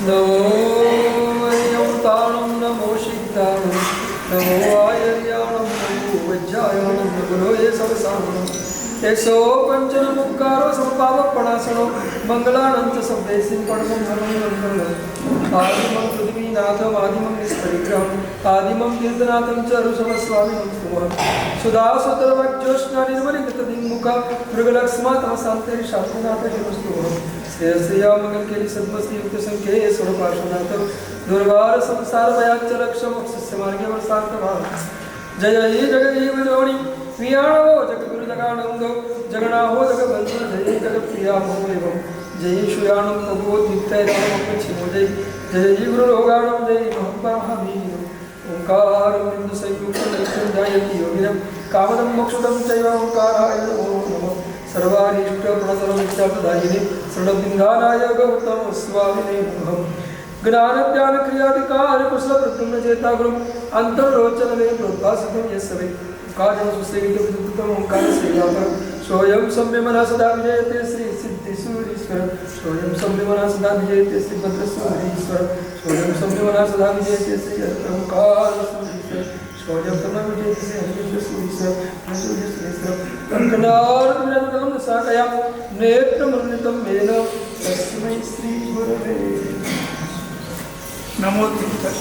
नमो यौताणं नमो सिद्धाणं नमो आयर्याणं नमो वज्रायणं नमो ये सवसाणं एसो पंचन मुक्कारो संपावपणासनो मंगलानंत सव्येसिं परमं मंगलम् आदिमं पृथ्वीनाथम् आदिमं निष्परिग्रहम् आदिमं तीर्थनाथं च ऋषभस्वामिनं स्तुवहम् सुधासुतर्वज्योत्स्ना निर्मलितदिङ्मुख मृगलक्ष्मा तमसान्ते शास्त्रनाथ शिवस्तुवहम् श्रेयस्या मंगल केली सद्मस्ती युक्त संख्ये स्वरूपाशनाथ दुर्वार संसार भयाच्च रक्ष मोक्षस्य मार्गे वर्षान्तभाव जय हे जगदेव जोनि वियाणो जगद्गुरु जगानंदो जगन्नाहो जगबंधु जय जगत्प्रिया भवेवं जय श्रीयाणं प्रभो नित्य रामं छिमो जय जय गुरु रोगाणं जय महावीर ओंकार बिंदु संयुक्त लक्ष्मी जायति योगिनं कामदं मोक्षदं चैव ओंकाराय नमो नमः सर्वारिष्ट प्रणतरमित्यापदायिने शरणबिन्धानाय गौतम स्वामिने नमः ज्ञान ज्ञान क्रियाधिकार कुशल प्रद्युम्न चेता गुरु अंतरोचन में प्रोद्भासितं यस्वे कार्य सुसेवित विद्युतम ओंकार सेवापर स्वयं सम्य मना सदा विजयते श्री सिद्धि सूरीश्वर स्वयं सम्य मना सदा विजयते श्री भद्र सूरीश्वर स्वयं सम्य मना सदा विजयते श्री ओंकार सूरीश्वर स्वयं सम्य विजयते श्री हरिश्वर सूरीश्वर सूर्य सूरीश्वर कंकणार विरंदम साकया नेत्रमृणितं मेन तस्मै श्री गुरवे नमो तीर्थाय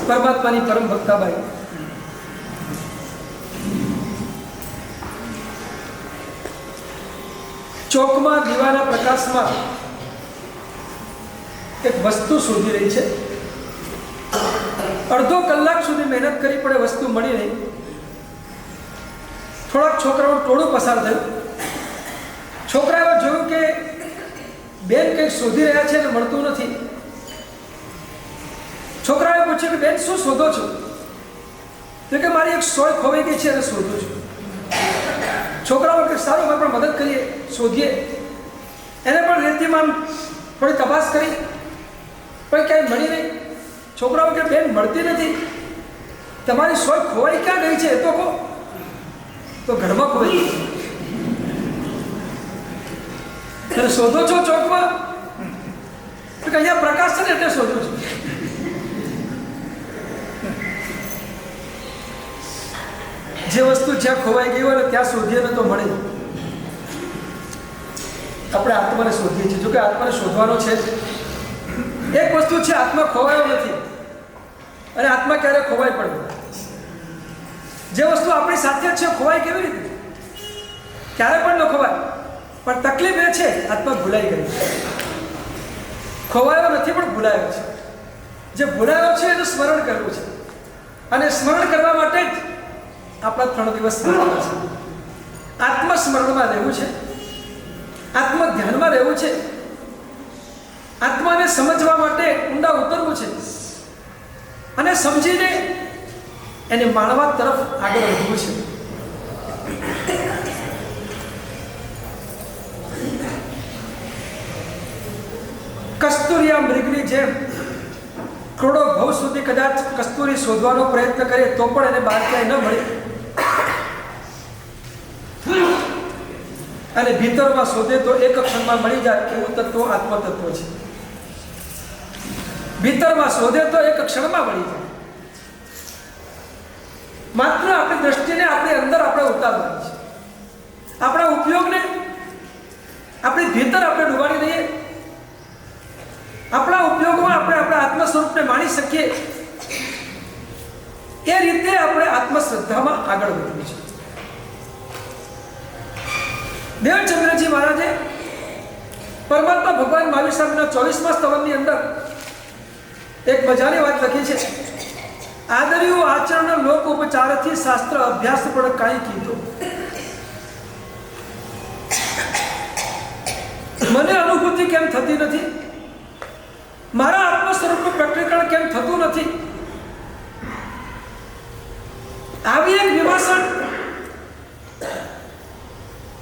परमात्मानी परम भक्ताबाई ચોકમાં દીવાના પ્રકાશમાં એક વસ્તુ શોધી રહી છે. અડધો કલાક સુધી મહેનત કરી પડે, વસ્તુ મળી નહીં. થોડાક છોકરાઓનું ટોળું પસાર થયું. છોકરાઓએ જોયું કે બેન કંઈક શોધી રહ્યા છે અને મળતું નથી. છોકરાએ પૂછ્યું કે બેન શું શોધો છો? તો કે મારી એક સોય ખોવાઈ ગઈ છે અને શોધું છું. છોકરાઓ કે સારું, અમે પણ મદદ કરીએ, શોધીએ. એને પણ રેતીમાં થોડી તપાસ કરી પણ ક્યાંય મળી નહીં. છોકરાઓ કે બેન મળતી નથી, તમારી સોય ખોવાઈ ક્યાં ગઈ છે એ તો કહો. તો ઘરમાં ખોવાઈ ગઈ. ત્યારે શોધો છો ચોકમાં? તો કે અહીંયા પ્રકાશ છે ને એટલે શોધું છું. જે વસ્તુ જ્યાં ખોવાઈ ગઈ હોય ને ત્યાં શોધીએ ને તો મળે. આપણે આત્માને શોધીએ છીએ. જો કે આત્માને શોધવાનો છે. એક વસ્તુ છે, આત્મા ખોવાયો નથી અને આત્મા ક્યારે ખોવાય પણ નથી. જે વસ્તુ આપણી સાથે છે ખોવાય કેવી રીતે? ક્યારે પણ ન ખોવાય. પણ તકલીફ એ છે આત્મા ભૂલાઈ ગઈ. ખોવાયો નથી પણ ભૂલાયો છે. જે ભૂલાયો છે એનું સ્મરણ કરવું છે અને સ્મરણ કરવા માટે જ આપણા 3 દિવસ સ્મરણ છે. આત્મસ્મરણમાં રહેવું છે, આત્મ ધ્યાનમાં રહેવું છે, આત્માને સમજવા માટે ઊંડા ઉતરવું છે અને સમજીને એને માણવા તરફ આગળ વધવું છે. કસ્તુરિયા મૃગની જેમ કરોડો ભવ સુધી કદાચ કસ્તુરી શોધવાનો પ્રયત્ન કરે તો પણ એને બહાર ક્યાંય ન મળે. અને ભીતરમાં શોધે તો એક ક્ષણમાં મળી જાય એવું તત્વ આત્મતત્વ છે. ભીતરમાં શોધે તો એક ક્ષણમાં મળી જાય. માત્ર આપણી દ્રષ્ટિને આપણી અંદર આપણે ઉતારવાની છે. આપણા ઉપયોગને આપણી ભીતર આપણે ડૂબાડી દઈએ. આપણા ઉપયોગમાં આપણે આપણા આત્મ સ્વરૂપને માણી શકીએ એ રીતે આપણે આત્મશ્રદ્ધામાં આગળ વધવું છે. દેવચંદ્રજી મહારાજે પરમાત્મા ભગવાન મહાવીર સ્વામીના 24મા સ્તવનની અંદર એક મજાની વાત લખી છે. આદર્યો આચરણ લોક ઉપચારથી શાસ્ત્ર અભ્યાસ પણ કાંઈ કીધો. મને અનુભૂતિ કેમ થતી નથી? મારા આત્મ સ્વરૂપનું પ્રકટીકરણ કેમ થતું નથી? આવી એક વિમર્શન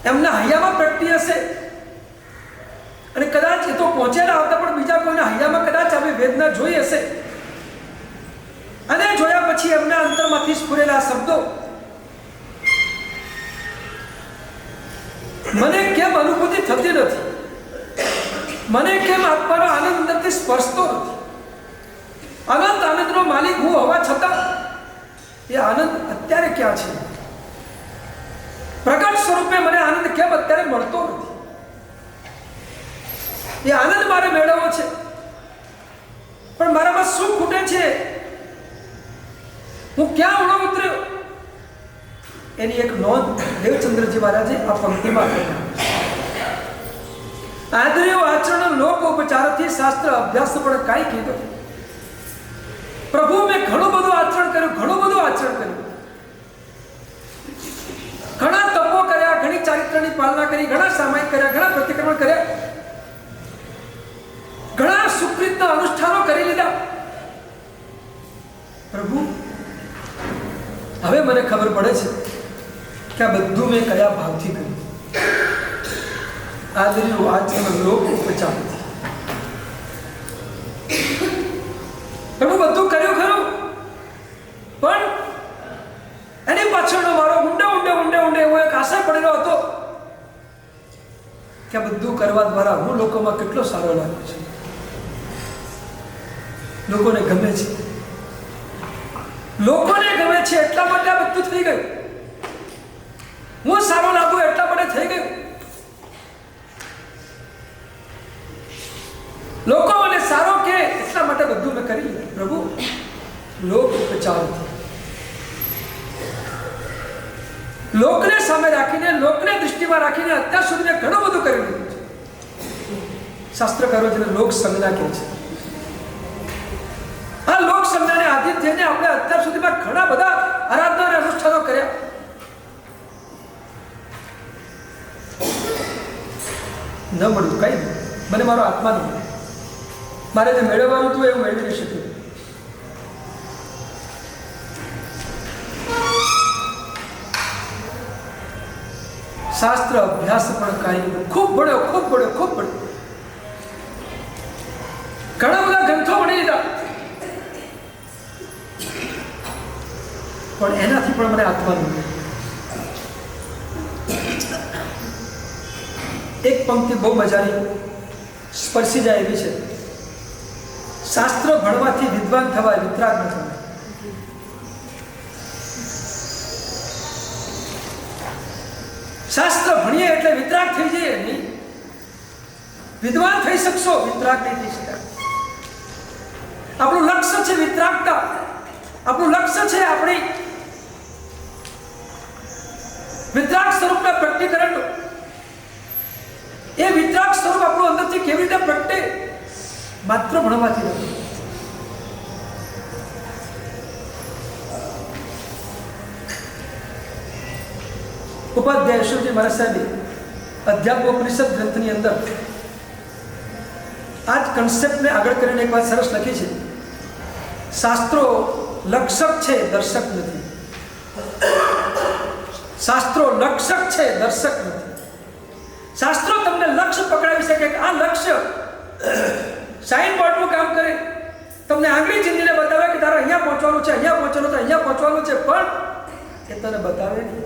એમના હૈયામાં પ્રગટી હશે અને કદાચ એ તો પહોંચેલા હતા પણ બીજા કોઈના હૈયામાં કદાચ આવી વેદના જોઈ હશે અને જોયા પછી એમના અંતરમાંથી સ્ફુરેલા શબ્દો મને કેમ અનુભૂતિ થતી નથી? મને કેમ આત્માનો આનંદ અંદરથી સ્પર્શતો નથી? અનંત આનંદનો માલિક હું હોવા છતાં એ આનંદ અત્યારે ક્યાં છે? પ્રગટ સ્વરૂપે મને આનંદ કેમ અત્યારે મળતો નથી? એ આનંદ મારે મેળવવો છે પણ મારામાં શું ખૂટે છે? હું ક્યાં ઉણો ઉતર્યો? એની એક નોંધ દેવચંદ્રજી મહારાજે આ પંક્તિમાં કરી. આદર્યો આચરણ લોક ઉપચારથી શાસ્ત્ર અભ્યાસ પણ કાંઈ કીધો. પ્રભુ મેં ઘણું બધું આચરણ કર્યું, ઘણું બધું આચરણ કર્યું, ઘણા તપો કર્યા, ઘણી ચારિત્રની પાલના કરી, ઘણા સામાયિક કર્યા, ઘણા પ્રતિક્રમણ કર્યા, ઘણા સુકૃતના અનુષ્ઠાનો કરી લીધા. પ્રભુ હવે મને ખબર પડે છે કે આ બધું મેં કયા ભાવથી કર્યું. આદર્યો આચરણ લોક ઉપચારથી. પ્રભુ બધું કર્યું ખરું પણ એની પાછળનો મારો ઊંડે એવો એક આશય પડેલો હતો કે આ બધું કરવા દ્વારા હું લોકોમાં કેટલો સારો લાગ્યો છું, લોકોને ગમે છે, લોકોને ગમે છે એટલા માટે આ બધું થઈ ગયું. હું સારો લાગુ એટલા માટે થઈ ગયું. લોકો મને સારો કે એટલા માટે બધું મેં કરી લીધું. પ્રભુ લોક ઉપચારથી, લોકને સામે રાખીને, લોકને દૃષ્ટિમાં રાખીને અત્યાર સુધી મેં ઘણું બધું કરી લીધું છે. શાસ્ત્રકારો જેને લોક સંજ્ઞા કહે છે. આ લોક સંજ્ઞાને આધીન થઈને આપણે અત્યાર સુધીમાં ઘણા બધા આરાધના અને અનુષ્ઠાનો કર્યા. ન મળ્યું કઈ નહીં. મને મારો આત્મા ન મળ્યો. મારે જે મેળવવાનું હતું એવું મેળવી નહીં શક્યું. શાસ્ત્ર અભ્યાસ પણ કાંઈ નહીં. ખૂબ ભણ્યો, ખૂબ ભણ્યો, ખૂબ ભણ્યો, ઘણા બધા ગ્રંથો ભણી લીધા પણ એનાથી પણ મને આત્મા ન મળ્યો. એક પંક્તિ બહુ મજાની સ્પર્શી જાય એવી છે. શાસ્ત્ર ભણવાથી વિદ્વાન થવાય, વિતરાગ ન થવાય. શાસ્ત્ર ભણીએ એટલે વિતરાગ થઈ જઈએ નહીં. વિદ્વાન થઈ શકશો, વિતરાગ નહીં થઈ શકાય. આપણું લક્ષ્ય છે વિતરાગતા. આપણું લક્ષ્ય છે આપણી વિતરાગ સ્વરૂપના પ્રકટીકરણનું. એ વિતરાગ સ્વરૂપ આપણું અંદરથી કેવી રીતે પ્રગટે? માત્ર ભણવાથી નથી. ઉપાધ્યાય યશોજી મહારાજ સાહેબે અધ્યાત્મોપનિષદ ગ્રંથની અંદર આ જ કન્સેપ્ટને આગળ કરીને એક વાત સરસ લખી છે. શાસ્ત્રો લક્ષક છે, દર્શક નથી. શાસ્ત્રો લક્ષક છે, દર્શક નથી. શાસ્ત્રો તમને લક્ષ્ય પકડાવી શકે કે આ લક્ષ્ય સાઇન બોર્ડનું કામ કરે, તમને આંગળી ચીંધીને બતાવે કે તારે અહીંયા પહોંચવાનું છે, અહીંયા પહોંચવાનું છે, અહીંયા પહોંચવાનું છે, પણ એ તને બતાવે નહીં.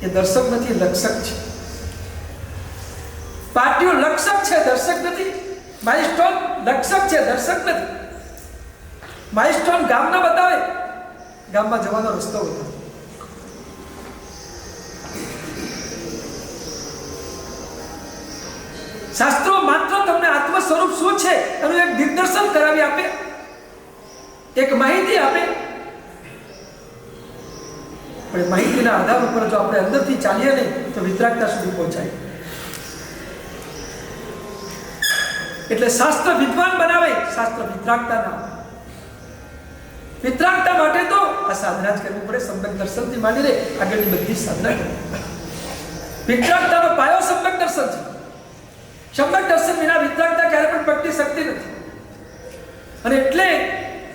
એ દર્શક નથી, લક્ષક છે. પાર્ટીઓ લક્ષક છે, દર્શક નથી. માઇલસ્ટોન લક્ષક છે, દર્શક નથી. માઇલસ્ટોન ગામના બતાવે ગામમાં જવાનો રસ્તો હતો. શાસ્ત્રો માત્ર તમને આત્મ સ્વરૂપ શું છે એનું એક દિગ્દર્શન કરાવી આપે, એક માહિતી આપે, પણ માહિતીના આધાર ઉપર જો આપણે અંદરથી ચાલીએ નહીં તો વિતરાગતા સુધી પહોંચાય. એટલે શાસ્ત્ર વિદ્વાન બનાવે, શાસ્ત્ર વિતરાગતા ના. વિતરાગતા માટે તો આ સાધના જ કરવી પડે. સમ્યક દર્શનથી માંડીને આગળની બધી સાધના કરવી. વિતરાગતાનો પાયો સમ્યક દર્શન છે. સમ્યક દર્શન વિના વિતરાગતા ક્યારે પણ પ્રગટી શકતી નથી. અને એટલે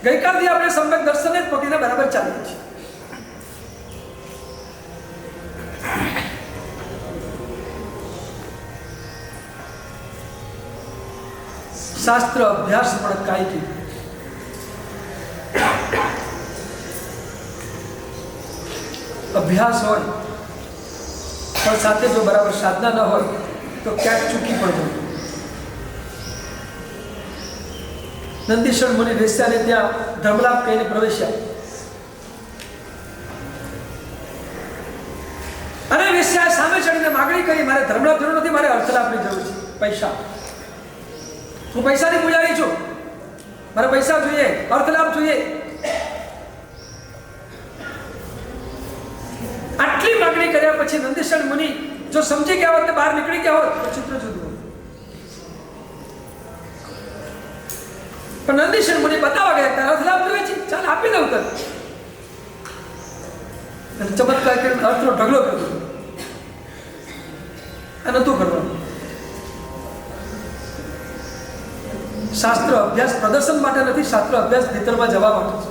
ગઈકાલથી આપણે સમ્યક દર્શનને જ પકડીને બરાબર ચાલીએ છીએ. શાસ્ત્ર અભ્યાસ પણ કાંઈ અભ્યાસ હોય પણ સાથે જો બરાબર સાધના ન હોય તો ક્યાંક ચૂકી પડજો. નંદીશ્વર મુનિ વેશ્યાને ત્યાં ધર્મલાભ કહીને પ્રવેશ્યા અને વેશ્યાએ સામે ચડીને માગણી કરી, મારે ધર્મલાભ જરૂર નથી, મારે અર્થલાભની જરૂર છે. પૈસા, હું પૈસાની પૂજારી છું, મારે પૈસા જોઈએ, અર્થલાભ જોઈએ. આટલી માગણી કર્યા પછી નંદીશ્વર મુનિ જો સમજી ગયા હોત, બહાર નીકળી ગયા હોત તો ચિત્ર જુદું. પણ નંદીશ્વર મુનિ બતાવવા ગયા, તારા અર્થલાભ જોઈએ છે, ચાલ આપી દઉં તને. અને ચમત્કાર કરીને અર્થનો ઢગલો કર્યો. આ નતું કરવાનું. શાસ્ત્ર અભ્યાસ પ્રદર્શન માટે નથી, શાસ્ત્ર અભ્યાસ ભીતરમાં જવા માટે છે.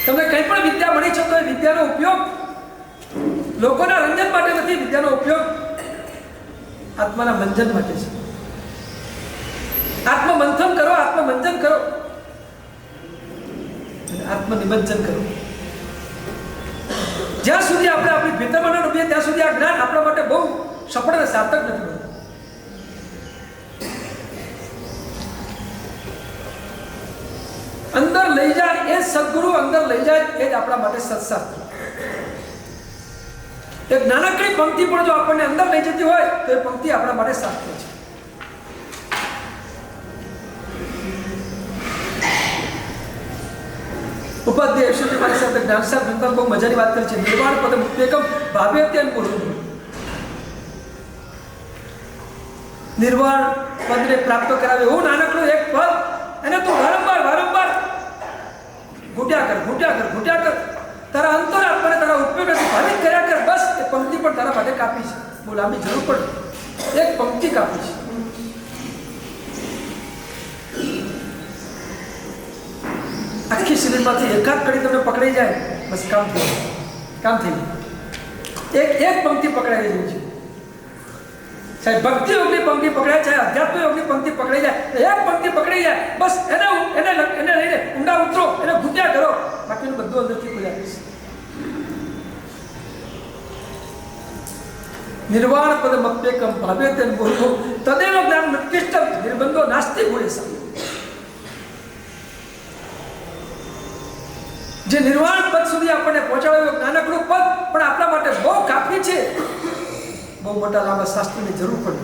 તમને કંઈ પણ વિદ્યા મળી છે તો એ વિદ્યાનો ઉપયોગ લોકોના રંજન માટે નથી, વિદ્યાનો ઉપયોગ આત્માના મંજન માટે છે. આત્મમંથન કરો, આત્મમંજન કરો, આત્મનિમંજન કરો. જ્યાં સુધી આપણે આપણી ભીતરમાં ન ડૂબીએ ત્યાં સુધી આ જ્ઞાન આપણા માટે બહુ સફળ અને સાર્થક નથી બનતું. અંદર લઈ જાય એ સદગુરુ, અંદર લઈ જાય એ જ આપણા માટે સત્શાસ્ત્ર. એક નાનકડી પંક્તિ પણ જો આપણને અંદર લઈ જતી હોય તો એ પંક્તિ આપણા માટે શાસ્ત્ર છે. ઉપાધ્યાય યશોજી મારી સાથે જ્ઞાનસાર ભણતા બહુ મજાની વાત કરી છે. નિર્વાણ પદ મુક્તેકમ ભાવ્યત્યન પુરુષ. નિર્વાણ પદને પ્રાપ્ત કરાવે એવું નાનકડું એક પદ, એને તું વારંવાર વારંવાર ઘૂટ્યા કર. તારા અંતર આપણને તારા ઉપયોગથી ભાવિત કર્યા કર. બસ એ પંક્તિ પણ તારા માટે કાપી છે. બહુ લાંબી જરૂર પડે, એક પંક્તિ કાપી છે. આખી શરીરમાંથી એકાદ કડી તમને પકડાઈ જાય, બસ કામ થઈ ગયું. એક પંક્તિ પકડાઈ રહી છે. ચાહે ભક્તિ યોગની પંક્તિ પકડાય, ચાહે અધ્યાત્મ યોગની પંક્તિ પકડાઈ જાય, એક પંક્તિ પકડાઈ જાય, બસ એને લઈને ઊંડા ઉતરો, એને ઘૂંટ્યા કરો, બાકીનું બધું અંદરથી ખુલ્યા રહેશે. નિર્વાણ પદ મપ્યેકમ ભાવ્યતેન પુરુષો તદેવ જ્ઞાન નિકૃષ્ટમ નિર્બંધો નાસ્તિ ભૂયેસા. જે નિર્વાણ પદ સુધી આપણને પહોંચાડ્યું નાનકડું પદ પણ આપણા માટે બહુ કાફી છે. બહુ મોટા લાંબા શાસ્ત્રની જરૂર પડે.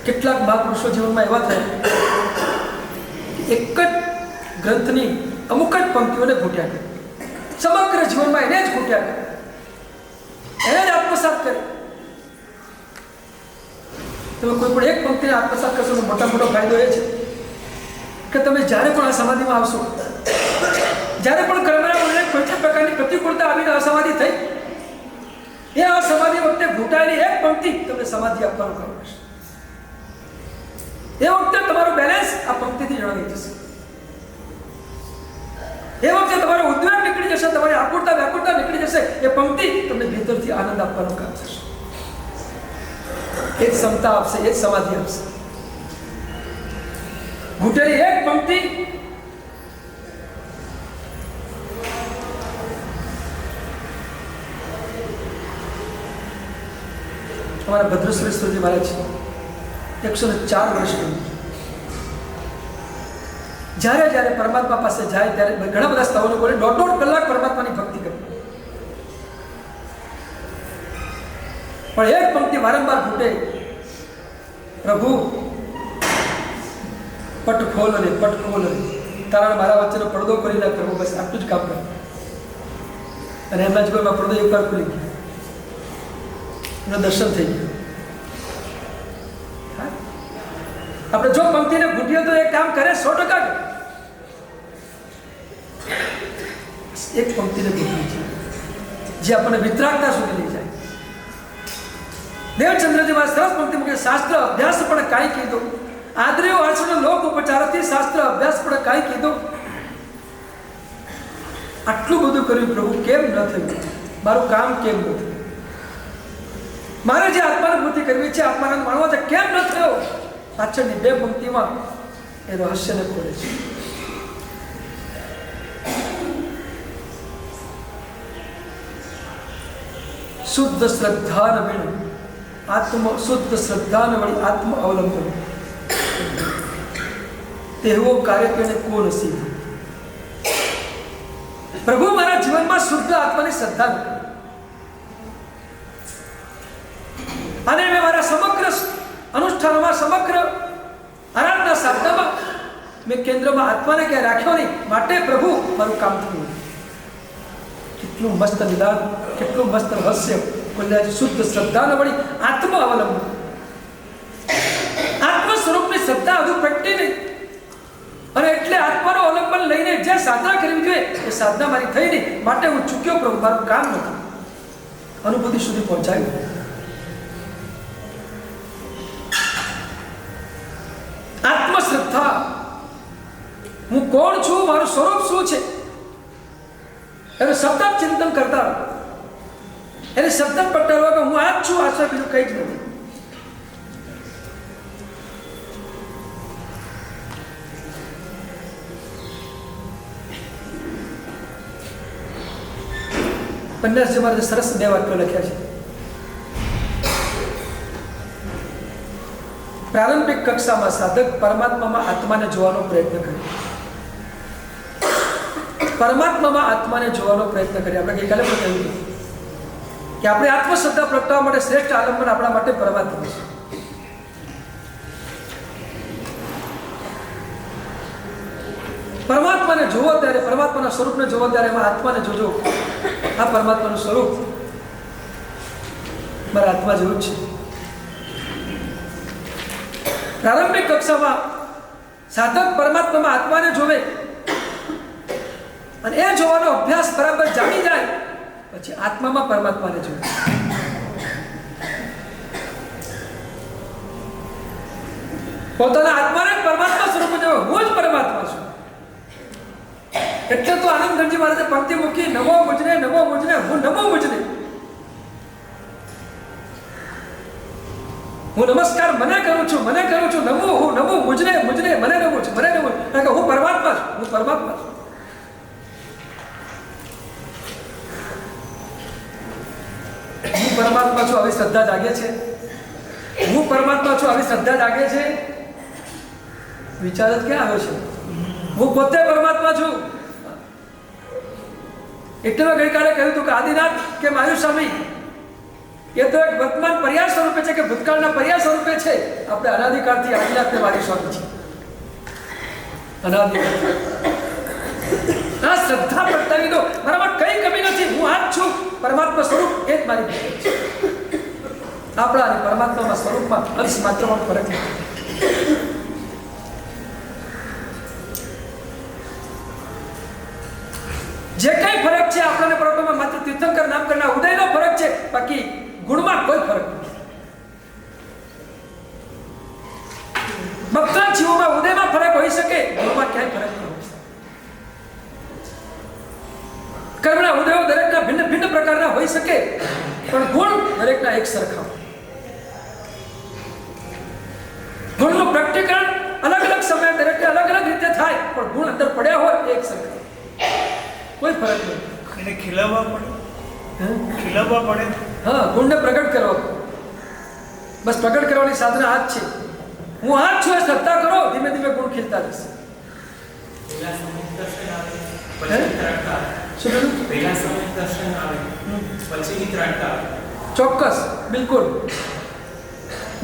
કેટલાક મહાપુરુષો જીવનમાં એવા થાય એક જ ગ્રંથની અમુક જ પંક્તિઓને ઘૂંટ્યા કરે, સમગ્ર જીવનમાં એને જ ઘૂંટ્યા કરે, એને જ આત્મસાત કરે. તમે કોઈ પણ એક પંક્તિને આત્મસાત કરશો તો મોટો ફાયદો એ છે કે તમે જ્યારે પણ આ સમાધિમાં આવશો, જ્યારે પણ કર્મના મૂળને કોઈ પણ પ્રકારની પ્રતિકૂળતા આવીને અસમાધિ થઈ, એ અસમાધિ વખતે ઘૂંટાયેલી એક પંક્તિ તમને સમાધિ આપવાનું કામ કરશે. એ વખતે તમારું બેલેન્સ આ પંક્તિથી જણાવી જશે. એ વખતે તમારો ઉદ્વેગ નીકળી જશે, તમારી આકુરતા વ્યાકુરતા નીકળી જશે. એ પંક્તિ તમને ભીતરથી આનંદ આપવાનું કામ કરશે. એ જ ક્ષમતા આપશે, એ જ સમાધિ આપશે. ઘૂંટેલી એક પંક્તિ અમારા ભદ્રશ્રેષ્ઠજી મહારાજ 104 વર્ષ જ્યારે જ્યારે પરમાત્મા પાસે જાય ત્યારે ઘણા બધા સ્થળો બોલે 1.5 કલાક પરમાત્માની ભક્તિ કરે, પણ એક પંક્તિ વારંવાર ફૂટે, પ્રભુ પટ ખોલ રે, પટ ખોલ રે, તારા મારા વચ્ચેનો પડદો કરી નાખ પ્રભુ, બસ આટલું જ કામ કરે. અને એમના જીવનમાં પડદો એકવાર ખુલી ગયો, એનું દર્શન થઈ ગયું. આપણે જો પંક્તિને ઘૂંટીએ તો એ કામ કરે 100%. એક પંક્તિને ઘૂંટવી છે જે આપણને વિતરાગતા સુધી લઈ જાય. દેવચંદ્રજી માં સરસ પંક્તિ મૂકે, શાસ્ત્ર અભ્યાસ પણ કાંઈ કીધો, આદર્યો આચરણ લોક ઉપચારથી શાસ્ત્ર અભ્યાસ પણ કાંઈ કીધો. આટલું બધું કર્યું પ્રભુ, કેમ ન થયું? મારું કામ કેમ ન થયું? મારે જે આત્માનુભૂતિ કરવી છે, આત્માનંદ માણવો છે, કેમ ન થયો? પાછળની 2 પંક્તિમાં એ રહસ્યને ખોલે છે. શુદ્ધ શ્રદ્ધાન વિણ શુદ્ધ શ્રદ્ધાન વળી આત્મ અવલંબન, તેવો કાર્ય તેને કોણ સીધું. પ્રભુ મારા જીવનમાં શુદ્ધ આત્માની શ્રદ્ધા નથી, અને મેં મારા સમગ્ર અનુષ્ઠાનોમાં, સમગ્ર આરાધના સાધનામાં મેં કેન્દ્રમાં આત્માને ક્યાં રાખ્યો નહીં. માટે પ્રભુ મારું કામ થયું. કેટલું મસ્ત નિદાન, કેટલું મસ્ત રહસ્ય બોલ્યા છે. શુદ્ધ શ્રદ્ધા વળી આત્મ અવલંબન, આત્મ સ્વરૂપની શ્રદ્ધા હજુ પ્રગટી નહીં, અને એટલે આત્માનો અવલંબન લઈને જે સાધના કરવી જોઈએ એ સાધના મારી થઈ નહીં. માટે હું ચૂક્યો પ્રભુ, મારું કામ નથી. અનુભૂતિ સુધી પહોંચાયું. આત્મશ્રદ્ધા, હું કોણ છું, મારું સ્વરૂપ શું છે, એનું સતત ચિંતન કરતા, એને સતત પટાડવા કે હું આ જ છું, આ સિવાય બીજું કંઈ જ નથી. પન્નાસજી મહારાજે સરસ 2 વાક્યો લખ્યા છે. પ્રારંભિક કક્ષામાં સાધક પરમાત્મામાં આત્માને જોવાનો પ્રયત્ન કરે, પરમાત્મામાં આત્માને જોવાનો પ્રયત્ન કરે. આપણે ગઈકાલે પણ કહ્યું કે આપણે આત્મશ્રદ્ધા પ્રગટાવવા માટે શ્રેષ્ઠ આલંબન આપણા માટે પરમાત્મા છે. પરમાત્માને જોવો ત્યારે, પરમાત્માના સ્વરૂપને જોવો ત્યારે એમાં આત્માને જોજો. આ પરમાત્માનું સ્વરૂપ મારા આત્મા જેવું જ છે. પ્રારંભિક કક્ષામાં સાધક પરમાત્મામાં આત્માને જોવે, અને એ જોવાનો અભ્યાસ બરાબર જામી જાય પછી આત્મામાં પરમાત્માને જોવે. પોતાના આત્માને પરમાત્મા સ્વરૂપ જોવે, હું જ પરમાત્મા છું. એટલે તો આનંદગંજી મહારાજે પંક્તિ મૂકી, નમો મુજને, નમો મુજને, હું નમો મુજને. હું નમસ્કાર મને કરું છું, મને કરું છું. નમો, હું નમો મુજને, મુજને, મને નમો છું, મને નમો. કારણ કે હું પરમાત્મા છું, હું પરમાત્મા છું. હું પરમાત્મા છું, આવી શ્રદ્ધા જાગે છે. હું પરમાત્મા છું, આવી શ્રદ્ધા જાગે છે. વિચાર જ ક્યાં આવ્યો છે? હું પોતે પરમાત્મા છું. એટલે મેં ગઈકાલે કહ્યું હતું કે આદિનાથ કે માયુ સ્વામી એ તો એક વર્તમાન પર્યાય સ્વરૂપે છે, કે ભૂતકાળના પર્યાય સ્વરૂપે છે. આપણે અનાદિકાળથી આદિનાથને મારી સ્વામી છે. અનાદિકાળ આ શ્રદ્ધા પ્રગટાવી દો. મારામાં કઈ કમી નથી, હું આ જ છું, પરમાત્મા સ્વરૂપ એ જ મારી ભૂલ છે. આપણા અને પરમાત્માના સ્વરૂપમાં અંશ માત્રમાં ફરક નથી. જે કઈ ફરક છે આપણને પરમાત્મામાં માત્ર તીર્થંકર નામકરના ઉદયનો ફરક છે, બાકી ગુણમાં કોઈ ફરક નથી. ભક્તના જીવોમાં ઉદયમાં ફરક હોઈ શકે, ગુણમાં ક્યાંય ફરક ન હોય. કર્મના ઉદયો દરેકના ભિન્ન ભિન્ન પ્રકારના હોઈ શકે, પણ ગુણ દરેકના એક સરખા. ગુણનું પ્રકટીકરણ અલગ અલગ સમયે દરેકને અલગ અલગ રીતે થાય, પણ ગુણ અંદર પડ્યા હોય એક સરખા, કોઈ ફરક નહીં. એને ખીલવવા પડે, ખીલવવા પડે. હા, ગુણને પ્રગટ કરવા. બસ પ્રગટ કરવાની સાધના આ જ છે. હું આ જ છું એ શ્રદ્ધા કરો, ધીમે ધીમે ગુણ ખીલતા જશે. પહેલા સમય દર્શન આવે હે? પછી વિતરાગતા આવે. શું કહ્યું? પહેલા સમય દર્શન આવે પછી વિતરાગતા આવે. ચોક્કસ, બિલકુલ.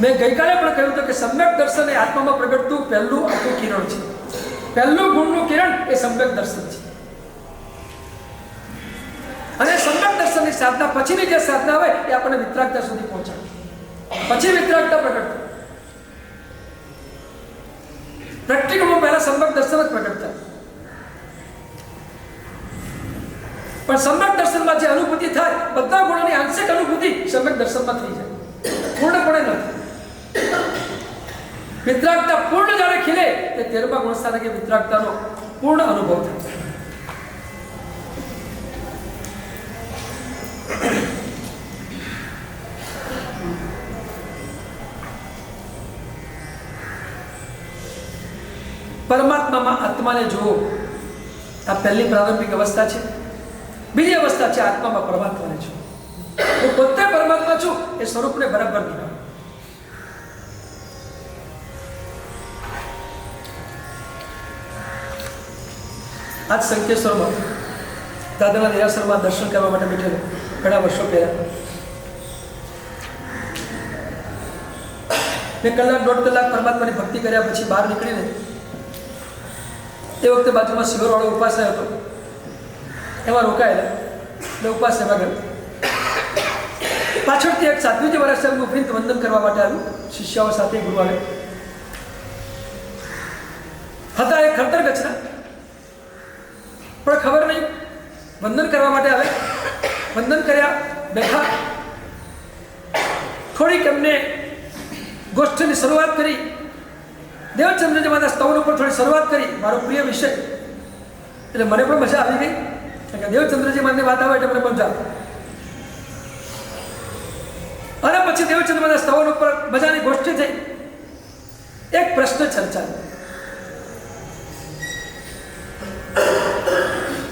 મેં ગઈકાલે પણ કહ્યું હતું કે સમ્યક દર્શન એ આત્મામાં પ્રગટતું પહેલું આખું કિરણ છે. પહેલું ગુણનું કિરણ એ સમ્યક દર્શન છે. અને સમ્યક દર્શનની સાધના પછીની જે સાધના હોય એ આપણને વિતરાગતા સુધી પહોંચાડે. પછી વિતરાગતા પ્રગટ. પ્રેક્ટિકલમાં પહેલા સમ્યક દર્શન જ પ્રગટ થાય. પણ સમ્યક દર્શનમાં જે અનુભૂતિ થાય બધા ગુણોની આંશિક અનુભૂતિ સમ્યક દર્શનમાં થઈ જાય, પૂર્ણપણે નથી. વિતરાગતા પૂર્ણ જ્યારે ખીલે તે 13મા ગુણસ્થાને કે વિતરાગતાનો પૂર્ણ અનુભવ થાય. પરમાત્મામાં આત્માને જુઓ, આ પહેલી પ્રારંભિક અવસ્થા છે. બીજી અવસ્થા છે આત્મામાં પરમાત્માને જુઓ. હું પોતે પરમાત્મા છું એ સ્વરૂપને બરાબર નિભાવ. આજ સંકેશ્વરમાં દાદાના દેરાસરમાં દર્શન કરવા માટે બેઠેલો ઘણા વર્ષો પહેલા. મેં કલાક 1.5 કલાક પરમાત્માની ભક્તિ કર્યા પછી બહાર નીકળીને એ વખતે બાજુમાં શિવરવાળો ઉપાસય હતો, એમાં રોકાયેલા. એટલે ઉપાસયમાં ગયો. પાછળથી એક સાધ્વીજી મહારાજ સાહેબનું ઉભરીને વંદન કરવા માટે આવ્યું, શિષ્યાઓ સાથે ગુરુ આવે હતા. એ ખડતર ગચના પણ ખબર નહીં, વંદન કરવા માટે આવે. વંદન કર્યા, બેઠા. થોડીક એમને ગોષ્ઠીની શરૂઆત કરી. દેવચંદ્રજી માતા સ્તવન ઉપર થોડી શરૂઆત કરી, મારો પ્રિય વિષય. એટલે મને પણ મજા આવી ગઈ. કારણ કે દેવચંદ્રજી માની વાત આવે એટલે મને મજા આવે. અને પછી દેવચંદ્ર માતા સ્તવન ઉપર મજાની ગોષ્ઠી થઈ. એક પ્રશ્ન ચર્ચા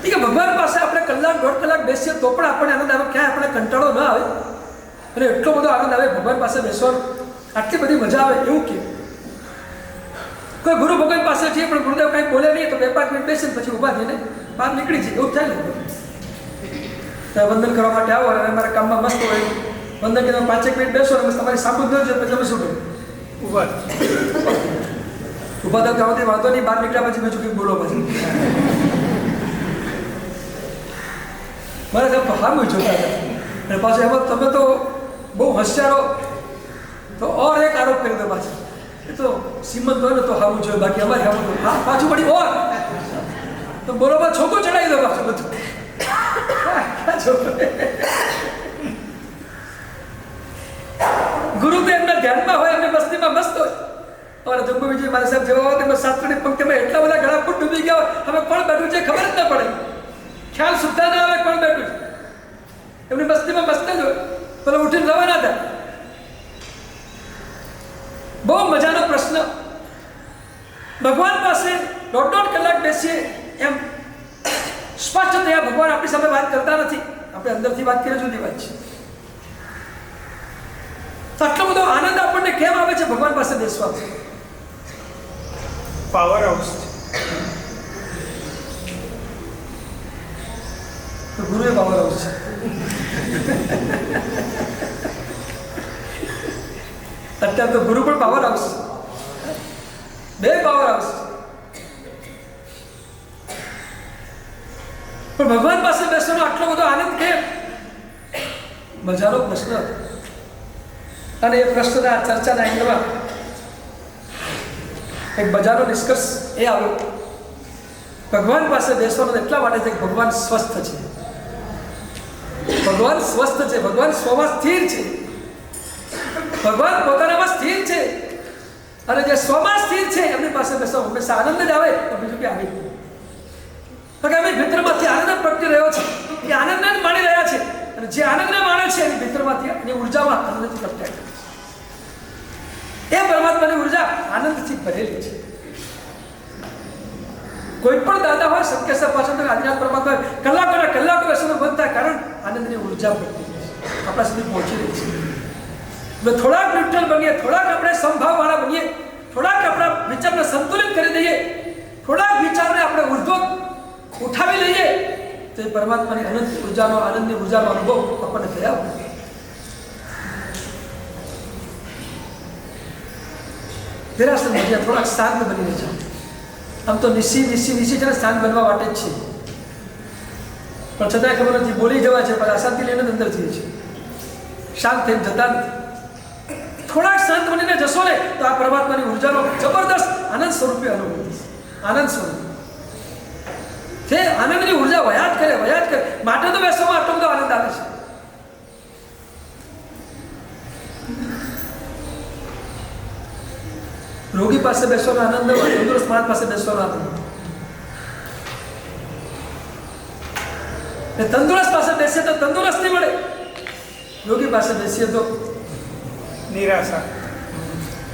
કે ભગવાન પાસે આપણે કલાક 1.5 કલાક બેસીએ તો પણ આપણને આનંદ આવે, ક્યાંય આપણે કંટાળો ન આવે અને એટલો બધો આનંદ આવે ભગવાન પાસે બેસવાનો, આટલી બધી મજા આવે એવું કે કોઈ ગુરુ ભગવાન પાસે જઈએ પણ ગુરુદેવ કંઈ બોલે નહીં તો 2-5 મિનિટ બેસીને પછી ઊભા થઈને બહાર નીકળી જાય એવું થાય ને. વંદન કરવા માટે આવો અને મારા કામમાં મસ્ત હોય વંદન કે 5 મિનિટ બેસો અને તમારી સાંભળ ન જોઈએ પછી તમે શું કરો? ઊભા તો ત્યાંથી વાંધો નહીં, બહાર નીકળ્યા પછી બીજું કંઈક બોલો પછી. મારા સાહેબ તો હારું જોતા હતા અને પાછું એમાં તમે તો બહુ હોશિયારો તો ઓર એક આરોપ કરી દો પાછું. એ તો શ્રીમંત હોય ને તો હારું જોઈએ, બાકી અમારે હારું તો હા પાછું પડી ઓર તો બરોબર છોકરો ચડાવી દો પાછું બધું. ગુરુ તો એમના ધ્યાનમાં હોય, એમને મસ્તીમાં મસ્ત હોય. અમારા જંબુજી મારા સાહેબ જેવા હોય તેમાં શાસ્ત્રની પંક્તિમાં એટલા બધા ઘણા ફૂટ ડૂબી ગયા હોય, હવે કોણ બેઠું છે ખબર જ ના પડે, ખ્યાલ સુદ્ધા ના આવે કોણ બેઠું છે. એમની મસ્તીમાં મસ્ત જ હોય, પેલા ઉઠીને રવાના થાય. બહુ મજાનો પ્રશ્ન. ભગવાન પાસે 1.5 કલાક બેસીએ એમ સ્પષ્ટ થયા ભગવાન આપણી સામે વાત કરતા નથી, આપણે અંદરથી વાત કરીએ જુદી વાત છે. તો આટલો બધો આનંદ આપણને કેમ આવે છે ભગવાન પાસે બેસવાથી? પાવર હાઉસ તો ગુરુએ પાવર હાઉસ છે. અત્યારે તો ગુરુ પણ પાવર હાઉસ, બે પાવર હાઉસ. પણ ભગવાન પાસે બેસવાનો આટલો બધો આનંદ કેમ? મજાનો પ્રશ્ન હતો. અને એ પ્રશ્નના ચર્ચાના એંગલમાં એક મજાનો નિષ્કર્ષ એ આવ્યો, ભગવાન પાસે બેસવાનો એટલા માટે છે કે ભગવાન સ્વસ્થ છે. ભગવાન સ્વસ્થ છે, ભગવાન સ્વમાં સ્થિર છે, ભગવાન પોતાનામાં સ્થિર છે. અને જે સ્વમાં સ્થિર છે એમની પાસે બેસવા હંમેશા આનંદ જ આવે, તો બીજું કે આવે તો કે એમની ભીતરમાંથી આનંદ પ્રગટી રહ્યો છે, એ આનંદને જ માણી રહ્યા છે. અને જે આનંદને માણે છે એની ભીતરમાંથી એની ઉર્જામાં આનંદથી પ્રગટાય છે. એ પરમાત્માની ઉર્જા આનંદથી ભરેલી છે. કોઈ પણ દાદા હોય સંકેશ્વર પાછળ તો આદિનાથ પરમાત્મા કલાકોના કલાકો બેસવાનું બંધ થાય, કારણ આનંદની ઉર્જા આપણા સુધી પહોંચી રહી છે. એટલે થોડાક ન્યુટ્રલ બનીએ, થોડાક આપણે સમભાવવાળા બનીએ, થોડાક આપણા વિચારને સંતુલિત કરી દઈએ, થોડાક વિચારને આપણે ઉર્ધ્વ ઉઠાવી લઈએ તો એ પરમાત્માની અનંત ઉર્જાનો આનંદની ઉર્જાનો અનુભવ આપણને થયા. દેરાસર મધ્ય થોડાક શાંત બનીને જાઓ. આમ તો નિશ્ચિત છે શાંત બનવા માટે જ છે, પણ છતાંય ખબર નથી બોલી જવા છે, પણ અશાંતિ લઈને અંદર થઈએ છે, શાંત થઈને જતા નથી. થોડાક શાંત બનીને જશો ને તો આ પરમાત્માની ઉર્જાનો જબરદસ્ત આનંદ સ્વરૂપે અનુભવ થશે. આનંદ સ્વરૂપ છે, આનંદની ઉર્જા વયા જ કરે માટે તો બેસવામાં આટલો બધો આનંદ આવે છે. રોગી પાસે બેસવાનો આનંદ હોય, તંદુરસ્ત માણસ પાસે બેસવાનો આનંદ. તંદુરસ્ત પાસે બેસીએ તો તંદુરસ્તી મળે, રોગી પાસે બેસીએ તો નિરાશા.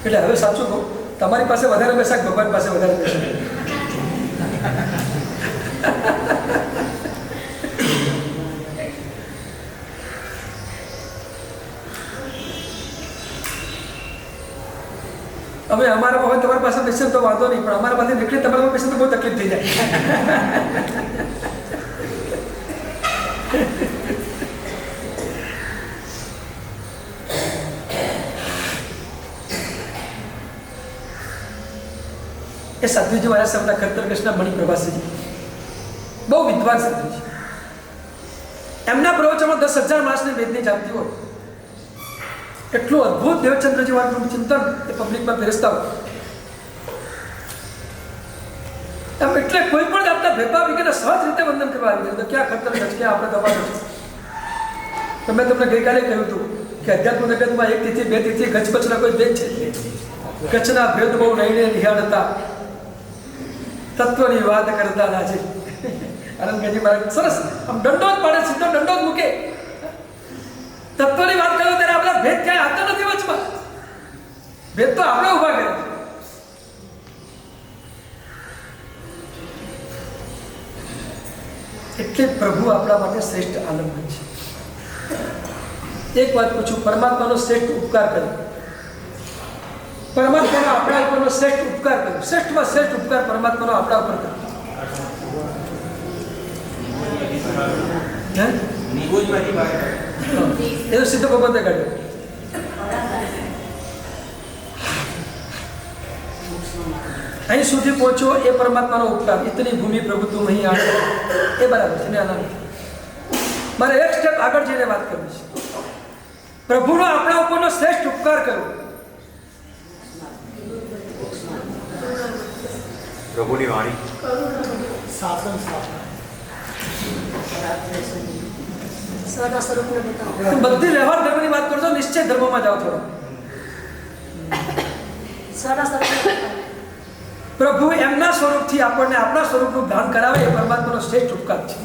એટલે હવે સાચું કહું, તમારી પાસે વધારે બેસાક, ભગવાન પાસે વધારે બેસાક. હવે અમારા હવે તમારી પાસે બેસે તો વાંધો નહીં, પણ અમારા પાસે નીકળી તમારા પાસે તો બહુ તકલીફ થઈ જાય. એ સાધ્વીજી મારા સમતા ખત્તર કૃષ્ણ મણિ પ્રભાસીજી બહુ વિદ્વાન સાધ્વી છે. એમના પ્રવચનમાં 10,000 માણસની વેદની જાપતી હોય. એટલું અદભુત દેવચંદ્રજી વાળું ચિંતન એ પબ્લિકમાં ફેરસતા હોય. એમ એટલે કોઈ પણ જાતના ભેદભાવ વિગેરે સહજ રીતે વંદન કરવા આવી જાય તો ક્યાં ખતર ગચ ક્યાં આપણે દબાણ છે. તો મેં તમને ગઈકાલે કહ્યું હતું કે અધ્યાત્મ જગતમાં એક તિથિ બે તિથિ ગચ પછના કોઈ ભેદ છે. કચ્છના ભેદ બહુ રહીને નિહાળતા તત્વની વાત કરતા નાજે. આનંદગંજી મહારાજ સરસ આમ દંડોત પાડે, સીધો દંડોત મૂકે. તત્વની વાત કરો ત્યારે આપણા ભેદ ક્યાંય આવતા નથી વચમાં. ભેદ તો આપણે ઉભા કરે. એટલે પ્રભુ આપણા માટે શ્રેષ્ઠ આલંબન છે. એક વાત પૂછું, પરમાત્માનો શ્રેષ્ઠ ઉપકાર કર્યો, પરમાત્માનો આપણા ઉપરનો શ્રેષ્ઠ ઉપકાર કર્યો, શ્રેષ્ઠમાં શ્રેષ્ઠ ઉપકાર પરમાત્માનો આપણા ઉપર કર્યો. એ સીધો ભગવતે કાઢ્યો. અહીં સુધી પહોંચો એ પરમાત્માનો ઉપકાર. ઇતની ભૂમિ પ્રભુ તું અહીં આને એ બરાબર છે ને. આના મારે એક સ્ટેપ આગળ જઈને વાત કરવી છે. પ્રભુનો આપણા ઉપરનો શ્રેષ્ઠ ઉપકાર કર્યો. પ્રભુની વાણી બધી વ્યવહાર ધર્મની વાત કરજો, નિશ્ચય ધર્મમાં જાઓ થોડો. પ્રભુ એમના સ્વરૂપથી આપણને આપણા સ્વરૂપનું દાન કરાવે એ પરમાત્માનો શ્રેષ્ઠ ઉપકાર છે.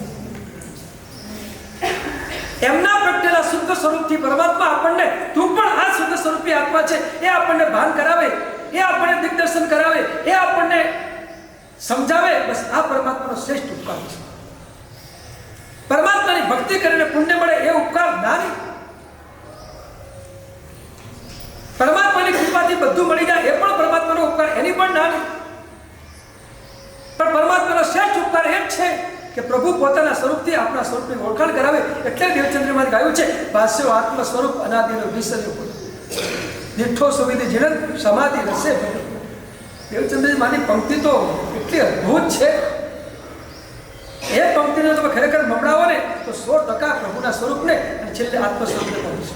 એમના પ્રગટેલા શુદ્ધ સ્વરૂપથી પરમાત્મા આપણને તું પણ આ શુદ્ધ સ્વરૂપી આત્મા છે એ આપણને ભાન કરાવે, એ આપણને દિગ્દર્શન કરાવે, એ આપણને સમજાવે. બસ આ પરમાત્માનો શ્રેષ્ઠ ઉપકાર છે. પરમાત્માની ભક્તિ કરીને પુણ્ય મળે એ ઉપકાર નાની. પરમાત્માની કૃપાથી બધું મળી જાય એ પણ પરમાત્માનો ઉપકાર, એની પણ નાની. પણ પરમાત્માનો શ્રેષ્ઠ ઉપકાર એ જ છે કે પ્રભુ પોતાના સ્વરૂપથી આપણા સ્વરૂપની ઓળખાણ કરાવે. એટલે દેવચંદ્રમાં ગાયું છે, ભાષ્યો આત્મ સ્વરૂપ અનાદિનો વિસર્યો દીઠો સુવિધિ જીવન સમાધિ રસે. દેવચંદ્ર માની પંક્તિ તો એટલી અદભુત છે. એ પંક્તિને તમે ખરેખર મમડાવો ને તો 100% પ્રભુના સ્વરૂપને અને છેલ્લે આત્મ સ્વરૂપને કહે છે.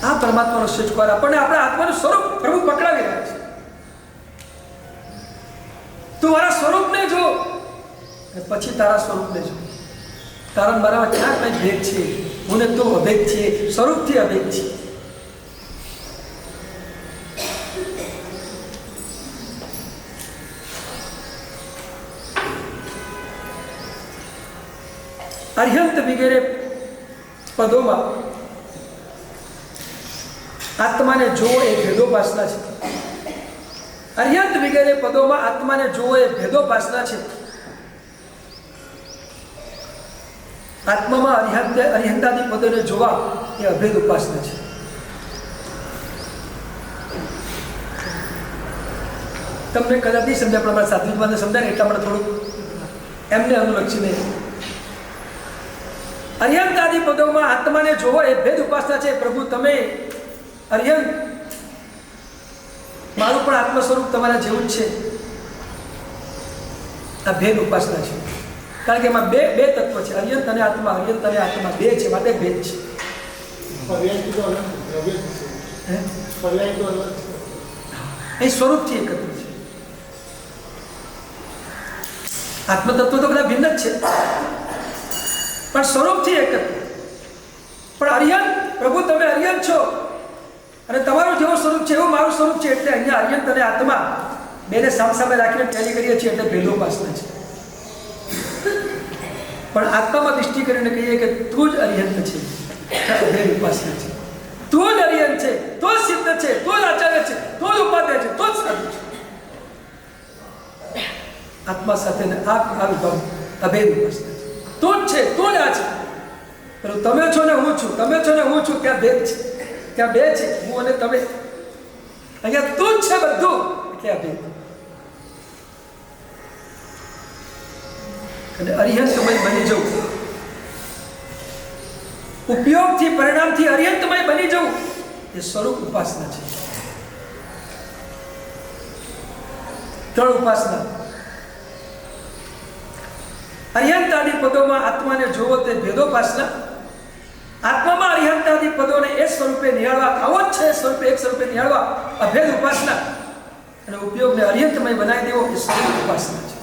આ પરમાત્માનો શ્રેષ્ઠ આપણને આપણા આત્માનું સ્વરૂપ પ્રભુ પકડાવી રહ્યા છે. તું મારા સ્વરૂપને જો પછી તારા સ્વરૂપને જો. તારા મારામાં ક્યાં કઈ ભેદ છે? હું ને તું અભેદ છીએ, સ્વરૂપથી અભેદ છીએ. અર્યંત વગેરે પદોમાં આત્માને જોવો એ ભેદોપાસના છે. અર્યંત વગેરે પદોમાં આત્માને જોવો એ ભેદોપાસના છે. આત્મામાં અર્યંતાદી પદોને જોવા એ અભેદ ઉપાસના છે. તમને કદાચ નહીં સમજાય પણ અમારા સાધ્વીજવાને સમજાય ને એટલા માટે થોડુંક એમને અનુલક્ષીને અર્યંતાદિ પદોમાં આત્માને જોવો એ ભેદ ઉપાસના છે. પ્રભુ તમે અર્યંત, મારું પણ આત્મ સ્વરૂપ તમારા જેવું જ છે. આ ભેદ ઉપાસના છે. કારણ કે એમાં બે તત્વ છે, અર્યંત અને આત્મા. અર્યંત અને આત્મા બે છે, માટે ભેદ છે. એ સ્વરૂપથી એકત્ર છે. આત્મતત્વ તો બધા ભિન્ન જ છે, પણ સ્વરૂપથી એકત્ર. પણ અર્યંત, પ્રભુ તમે અર્યંત છો અને તમારું જેવું સ્વરૂપ છે એવું મારું સ્વરૂપ છે. એટલે અહીંયા અર્યંત અને આત્મા બેને સામસામે રાખીને ટેલી કરીએ છીએ, એટલે ભેદોપાસના છે. પણ આત્મામાં દૃષ્ટિ કરીને કહીએ કે તું જ અર્યંત છે, ભેદ ઉપાસના છે. તું જ અર્યંત છે, તો જ સિદ્ધ છે, તો જ આચાર્ય છે, તો જ ઉપાધ્યાય છે, તો જ સાધુ છે. આત્મા સાથે આ વિભાગ અભેદ ઉપાસના છે. તું જ છે, તું જ આ છે. પણ તમે છો ને હું છું, તમે છો ને હું છું, ત્યાં ભેદ છે. ત્યાં બે છે, હું અને તમે. અહીંયા તું જ છે બધું, એટલે આ ભેદ. અને અરિહંતમય બની જવું, ઉપયોગથી પરિણામથી અરિહંતમય બની જવું, એ સ્વરૂપ ઉપાસના છે. ત્રણ ઉપાસના. અરિહંતાદિ પદોમાં આત્માને જોવો તે ભેદોપાસના. આત્મામાં અરિહંતાદિ પદોને એ સ્વરૂપે નિહાળવા, આવો જ છે સ્વરૂપે, એક સ્વરૂપે નિહાળવા, અભેદ ઉપાસના. અને ઉપયોગને અરિહંતમય બનાવી દેવો, એ સ્વરૂપ ઉપાસના છે.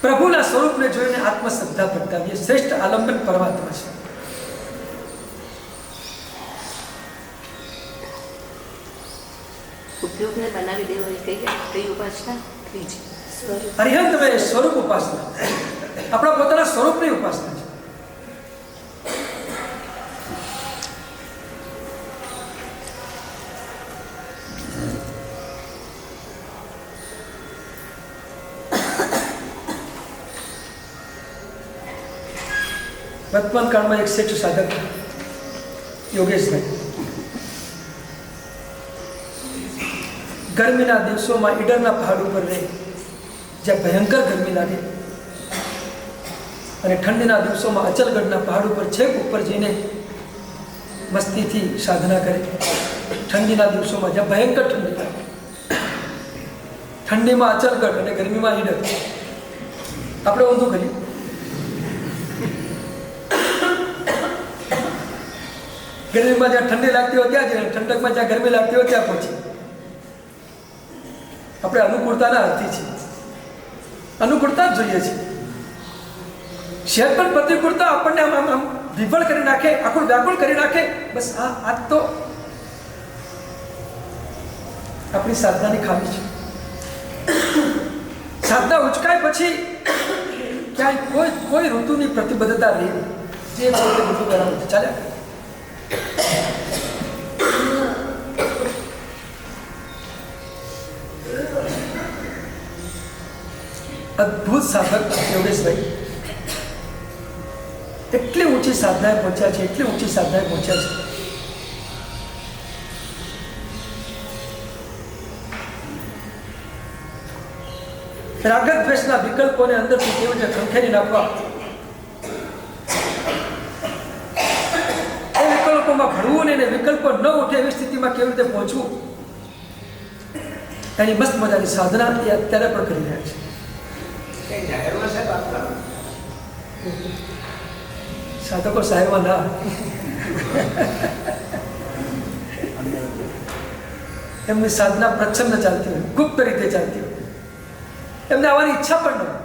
પ્રભુના સ્વરૂપને જોઈને આત્મશ્રદ્ધા પ્રગટાવીએ. શ્રેષ્ઠ આલંબન પરમાત્મા છે. ઉપયોગને બનાવી દેવો એ કઈ ઉપાસના? ત્રીજી અરિહંતમય સ્વરૂપ ઉપાસના. આપણા પોતાના સ્વરૂપની ઉપાસના છે. વર્તમાન કાળમાં એક શ્રેષ્ઠ સાધક યોગેશભાઈ ગરમીના દિવસોમાં ઈડરના પહાડ ઉપર રહે, જ્યાં ભયંકર ગરમી લાગે, અને ઠંડીના દિવસોમાં અચલગઢના પહાડ ઉપર છેક ઉપર જઈને મસ્તીથી સાધના કરે. ઠંડીના દિવસોમાં જ્યાં ભયંકર ઠંડી લાગે, ઠંડીમાં અચલગઢ અને ગરમીમાં ઈડર. આપણે ઊંધું કરીએ. ગરમીમાં જ્યાં ઠંડી લાગતી હોય ત્યાં જઈએ, ઠંડકમાં જ્યાં ગરમી લાગતી હોય ત્યાં પહોંચીએ. આપણે અનુકૂળતાના અર્થી છીએ, અનુકૂળતા જ જોઈએ છીએ. શેર પણ પ્રતિકૂળતા આપણને આમ વિફળ કરી નાખે, આખું વ્યાકુળ કરી નાખે. બસ આ તો આપણી સાધનાની ખામી છે. સાધના ઉચકાય પછી ક્યાંય કોઈ ઋતુની પ્રતિબદ્ધતા રહી, જે પોતે બધું બરાબર છે, ચાલ્યા કરે. અદ્ભુત સાધક યોગેશભાઈ એટલી ઊંચી સાધનાએ પહોંચ્યા છે, એટલી ઊંચી સાધનાએ પહોંચ્યા છે. રાગત દ્વેષના વિકલ્પોને અંદરથી કેવી રીતે ખંખેરી નાખવા, એ વિકલ્પોમાં ભળવું ને વિકલ્પો ન ઉઠે એવી સ્થિતિમાં કેવી રીતે પહોંચવું, એની મસ્ત મજાની સાધના એ અત્યારે પણ કરી રહ્યા છે. સાધકો સાહેબમાં ના, એમની સાધના પ્રચ્છન્ન ચાલતી હોય, ગુપ્ત રીતે ચાલતી હોય, એમને આવવાની ઈચ્છા પણ ન હોય.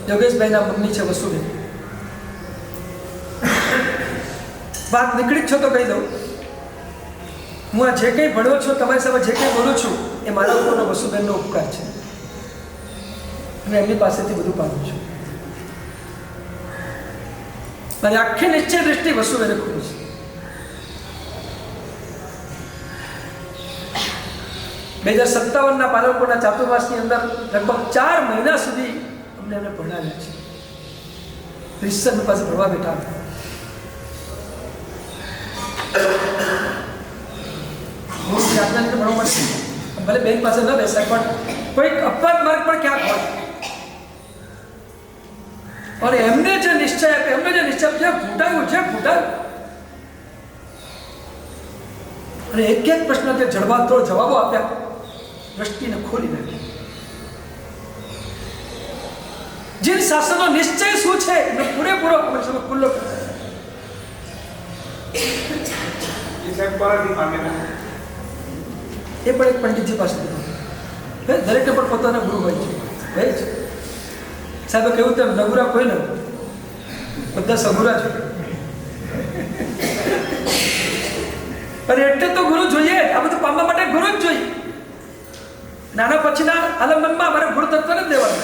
યોગેશભાઈના મમ્મી છે વસુબેન. વાત નીકળી જ છો તો કહી દઉં, હું આ જે કંઈ ભણ્યો છું, તમારી સામે જે કંઈ બોલું છું, એ મારા ઉપરનો વસુબેનનો ઉપકાર છે. હું એમની પાસેથી બધું પાડું છું. મારી આખી નિશ્ચય દ્રષ્ટિ વસુબેને ખોલી છે. 2057ના પાલનપુરના ચાતુર્માસની અંદર લગભગ 4 મહિના સુધી અમને એમને ભણાવ્યા છે. ક્રિશ્ચન પાસે ભણવા બેઠા હું યાદના રીતે ભણવા મળશે, ભલે બેંક પાસે ન બેસાય પણ કોઈ અપવાદ માર્ગ પણ ક્યાંક હોય. અને એમને જે નિશ્ચય આપે, એમને જે નિશ્ચય જે ફૂટાયું અને એક એક પ્રશ્ન જે જડબાતોડ જવાબો આપ્યા, દ્રષ્ટિને ખોલી નાખી. જે શાસનનો નિશ્ચય શું છે એનો પૂરેપૂરો અમારી સામે ખુલ્લો એ પણ એક પંડિતજી પાસે દરેકને પણ પોતાના ગુરુ હોય છે. સાહેબ કેવું તેમ નગુરા કોઈ ન, બધા સગુરા છે. અને એટલે તો ગુરુ જોઈએ. આ બધું પામવા માટે ગુરુ જ જોઈએ. નાના પછીના આલંબનમાં મારે ગુરુ તત્વ જ દેવાનું.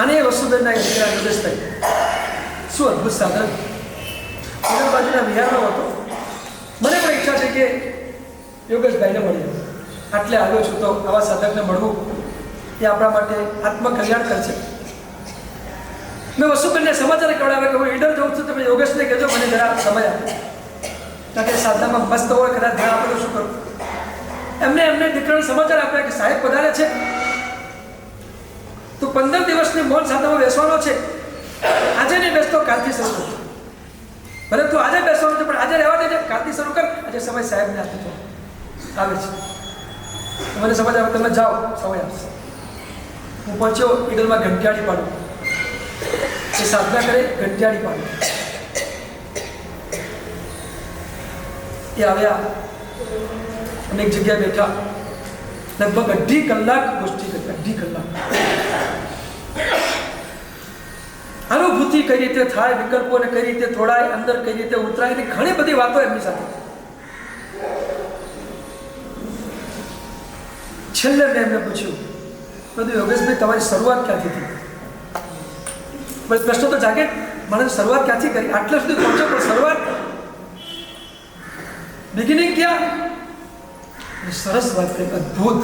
અને એ વસુબેનના દીકરા યોગેશભાઈ શું અદભુત સાધન. બાજુના વિહારનો હતો. મને પણ ઈચ્છા છે કે યોગેશભાઈને મળીએ. આટલે આવ્યો છું તો આવા સાધકને મળવું એ આપણા માટે આત્મકલ્યાણ કરશે. મેં વસુબેનને સમાચાર કહેવડાવ્યા કે હું ઈડર જાઉં છું, તમે યોગેશને કહેજો મને જરા સમય આપે, કારણ કે સાધનામાં મસ્ત હોય, કદાચ ધ્યાન આપે તો શું કરું. એમને દીકરાને સમાચાર આપ્યા કે સાહેબ પધારે છે, તો 15 દિવસની મૌન સાધનામાં બેસવાનો છે. આજે નહીં બેસતો, કાલથી શરૂ કર. ભલે તું આજે બેસવાનું છે પણ આજે રહેવા દેજે, કાલથી શરૂ કર. આજે સમય સાહેબને આપી આવે છે. મને સમજ આવે, તમે જાઓ, સમય આપશે. હું પહોંચ્યો ઈડરમાં, ઘંટિયાળી પાડું. એ સાધના કરે, ઘંટિયાળી પાડું. એ આવ્યા, અમે એક જગ્યાએ બેઠા, લગભગ 2.5 કલાક ગોષ્ઠી કરી. 2.5 કલાક અનુભૂતિ કઈ રીતે થાય, વિકલ્પોને કઈ રીતે તોડાય, અંદર કઈ રીતે ઉતરાય, એની ઘણી બધી વાતો એમની સાથે. છેલ્લે મેં એમને પૂછ્યું, બધું યોગેશભાઈ તમારી શરૂઆત ક્યાંથી થઈ? પ્રશ્ન તો જાગે, મને શરૂઆત ક્યાંથી કરી, આટલા સુધી પહોંચ્યો પણ શરૂઆત બિગિનિંગ ક્યાં? સરસ વાત કરી, અદભુત.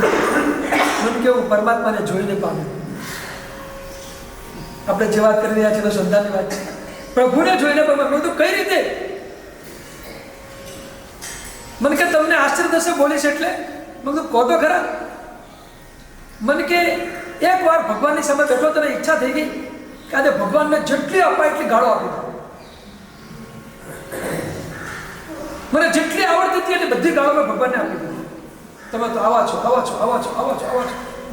મન કેવું પરમાત્માને જોઈને પામે. આપણે જે વાત કરી રહ્યા છીએ તો શ્રદ્ધાની વાત છે. પ્રભુને જોઈને પામે. બધું કઈ રીતે? મને કે તમને આશ્ચર્ય થશે બોલીશ એટલે. મેં કીધું કહો તો ખરા. મને કે એક વાર ભગવાનની સામે બેઠો, તને ઈચ્છા થઈ ગઈ કે આજે ભગવાનને જેટલી અપાય એટલી ગાળો આપી દો. મને જેટલી આવડતી હતી એટલે બધી ગાળો મેં ભગવાનને આપી દીધી. તમે તો આવા છો,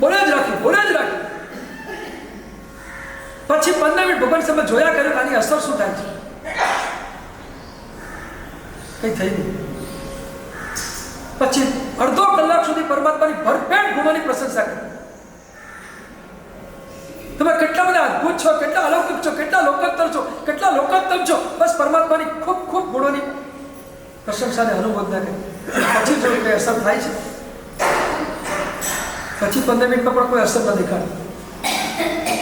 બોલે જ રાખી. પછી 15 મિનિટ ભગવાન સામે જોયા કર્યું કે આની અસર શું થાય છે. કઈ થઈ નહીં. પછી અડધો કલાક સુધી પરમાત્માની ભરપેટ ગુણોની પ્રશંસા કરી. તમે કેટલા બધા અદભુત છો, કેટલા અલૌકિક છો, કેટલા લોકોત્તમ છો. બસ પરમાત્માની ખૂબ ખૂબ ગુણોની પ્રશંસાને અનુમોદના કરી. પછી જોયું કઈ અસર થાય છે. પછી 15 મિનિટમાં પણ કોઈ અસર ન દેખાડી.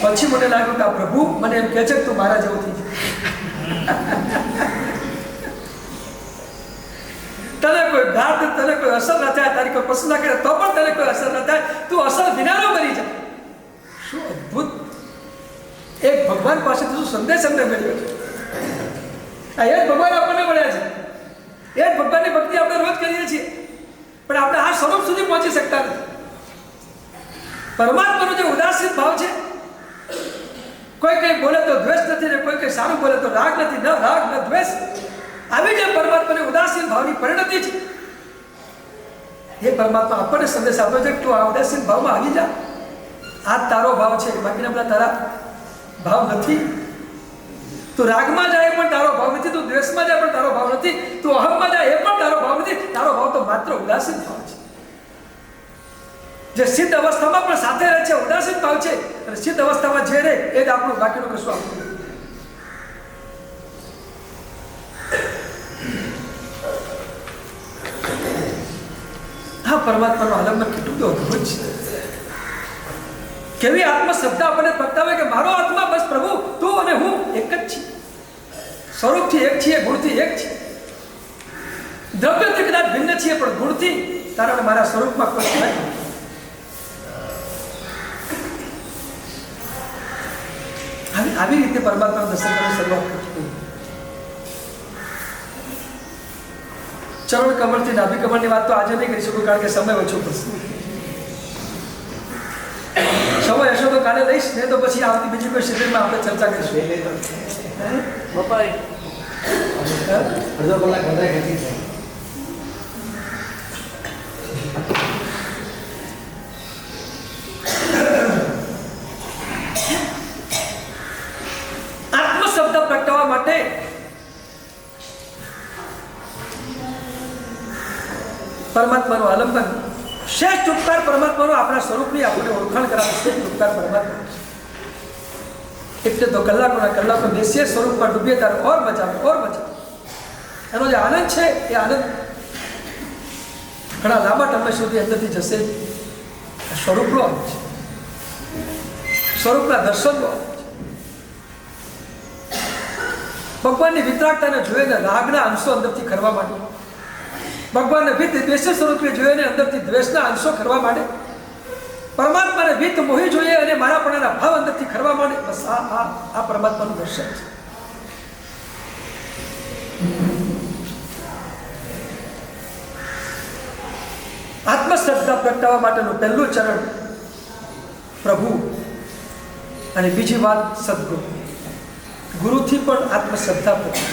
પછી મને લાગ્યું કે આ પ્રભુ મને એમ કહે છે કે તું મારા જેવું થઈ જાય. તને કોઈ ઘાત, તને કોઈ અસર ન થાય, તારી કોઈ પસંદ ના કરે તો પણ તને કોઈ અસર ન થાય, તું અસર વિનાનો બની જાય. શું અદભુત! એક ભગવાન પાસેથી શું સંદેશ અમને મળ્યો છે. આ એક ભગવાન આપણને મળ્યા છે. એ જ ભગવાનની ભક્તિ આપણે રોજ કરીએ છીએ, પણ આપણે આ સ્વરૂપ સુધી પહોંચી શકતા નથી. પરમાત્માનો જે ઉદાસીન ભાવ છે, કોઈ કંઈ બોલે તો દ્વેષ નથી, ને કોઈ કંઈ સારું બોલે તો રાગ નથી, ન રાગ ન દ્વેષ. આવી જે પરમાત્માની ઉદાસીન ભાવની પરિણતિ છે, એ પરમાત્મા આપણને સંદેશ આપ્યો છે કે તું આ ઉદાસીન ભાવમાં આવી જા. આ તારો ભાવ છે, બાકીના બધા તારા ભાવ નથી. તું રાગમાં જાય પણ તારો ભાવ નથી, તું દ્વેષમાં જાય પણ તારો ભાવ નથી, તું અહમમાં જાય એ પણ તારો ભાવ નથી. તારો ભાવ તો માત્ર ઉદાસીન ભાવ છે. જે સિદ્ધ અવસ્થામાં પણ સાથે રહે છે, ઉદાસીન ભાવ છે. અને સિદ્ધ અવસ્થામાં જે રહે એ જ આપણું, બાકીનું કશું આપણું. હા, પરમાત્માનો આલંબન કેટલું તો અદભુત છે. કેવી આત્મશ્રદ્ધા આપણને પ્રગટાવે કે મારો આત્મા બસ પ્રભુ તું અને હું એક જ છીએ. સ્વરૂપથી એક છીએ, ગુણથી એક છીએ. દ્રવ્યથી કદાચ ભિન્ન છીએ પણ ગુણથી તારા અને મારા સ્વરૂપમાં કોઈ ફરક નથી. આવી રીતે પરમાત્માનું દર્શન કરવાની શરૂઆત કરી. ચરણ કમળથી નાભી કમળની વાત તો આજે નહીં કરી શકું કારણ કે સમય ઓછો પડશે. સમય હશો તો કાલે લઈશ, ને તો પછી આવતી બીજી કોઈ શિબિરમાં આપણે ચર્ચા કરીશું. બપોરે અડધો કલાક વધારે ખેંચી જાય. આત્મ શબ્દ પ્રગટાવવા માટે પરમાત્માનું આલંબન, શ્રેષ્ઠ ઉપકાર પરમાત્માનો આપણા સ્વરૂપની આપણને ઓળખાણ કરાવે શ્રેષ્ઠ ઉપકાર પરમાત્મા. એટલે તો કલાકો બેસીએ સ્વરૂપમાં ડૂબીએ ત્યારે ઓર મજા આવે. એનો જે આનંદ છે એ આનંદ ઘણા લાંબા સમય સુધી અંદરથી જશે. સ્વરૂપનો આનંદ છે, સ્વરૂપના દર્શનનો આનંદ છે. ભગવાનની વિતરાગતાને જોઈને રાગના અંશો અંદરથી ખરવા માંડે, ભગવાનને વિત દ્વેષ સ્વરૂપે જોઈને અંદરથી દ્વેષના અંશો ખરવા માંડે, પરમાત્માને વિત મોહી જોઈએ અને મારાપણાના ભાવ અંદરથી ખરવા માંડે. બસ આ પરમાત્માનું દર્શન છે. આત્મશ્રદ્ધા પ્રગટાવવા માટેનું પહેલું ચરણ પ્રભુ અને બીજી વાત સદગુરુ. ગુરુથી પણ આત્મશ્રદ્ધા પ્રગટે.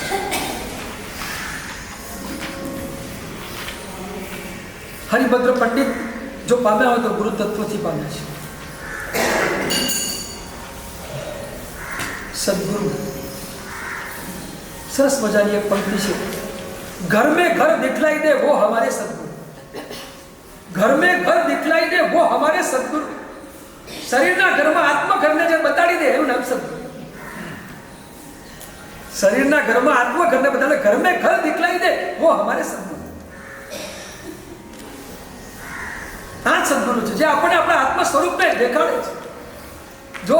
હરિભદ્ર પંડિત જો પામ્યા હોય તો ગુરુ તત્વથી પામ્યા છે. સદગુરુ સરસ મજાની એક પંક્તિ છે, ઘર में घर दिखलाई दे वो हमारे सदगुरु. घर में घर दिखलाई दे वो हमारे सदगुरु. શરીરના ઘરમાં આત્મઘરને જે બતાડી દે એવું નામ સદગુરુ. શરીરના ઘરમાં આત્મઘરને બતાડે, ઘર में घर दिखलाई दे वो हमारे सदगुरु. આ સદગુરુ છે જે આપણને આપણા આત્મ સ્વરૂપને દેખાડે છે. જો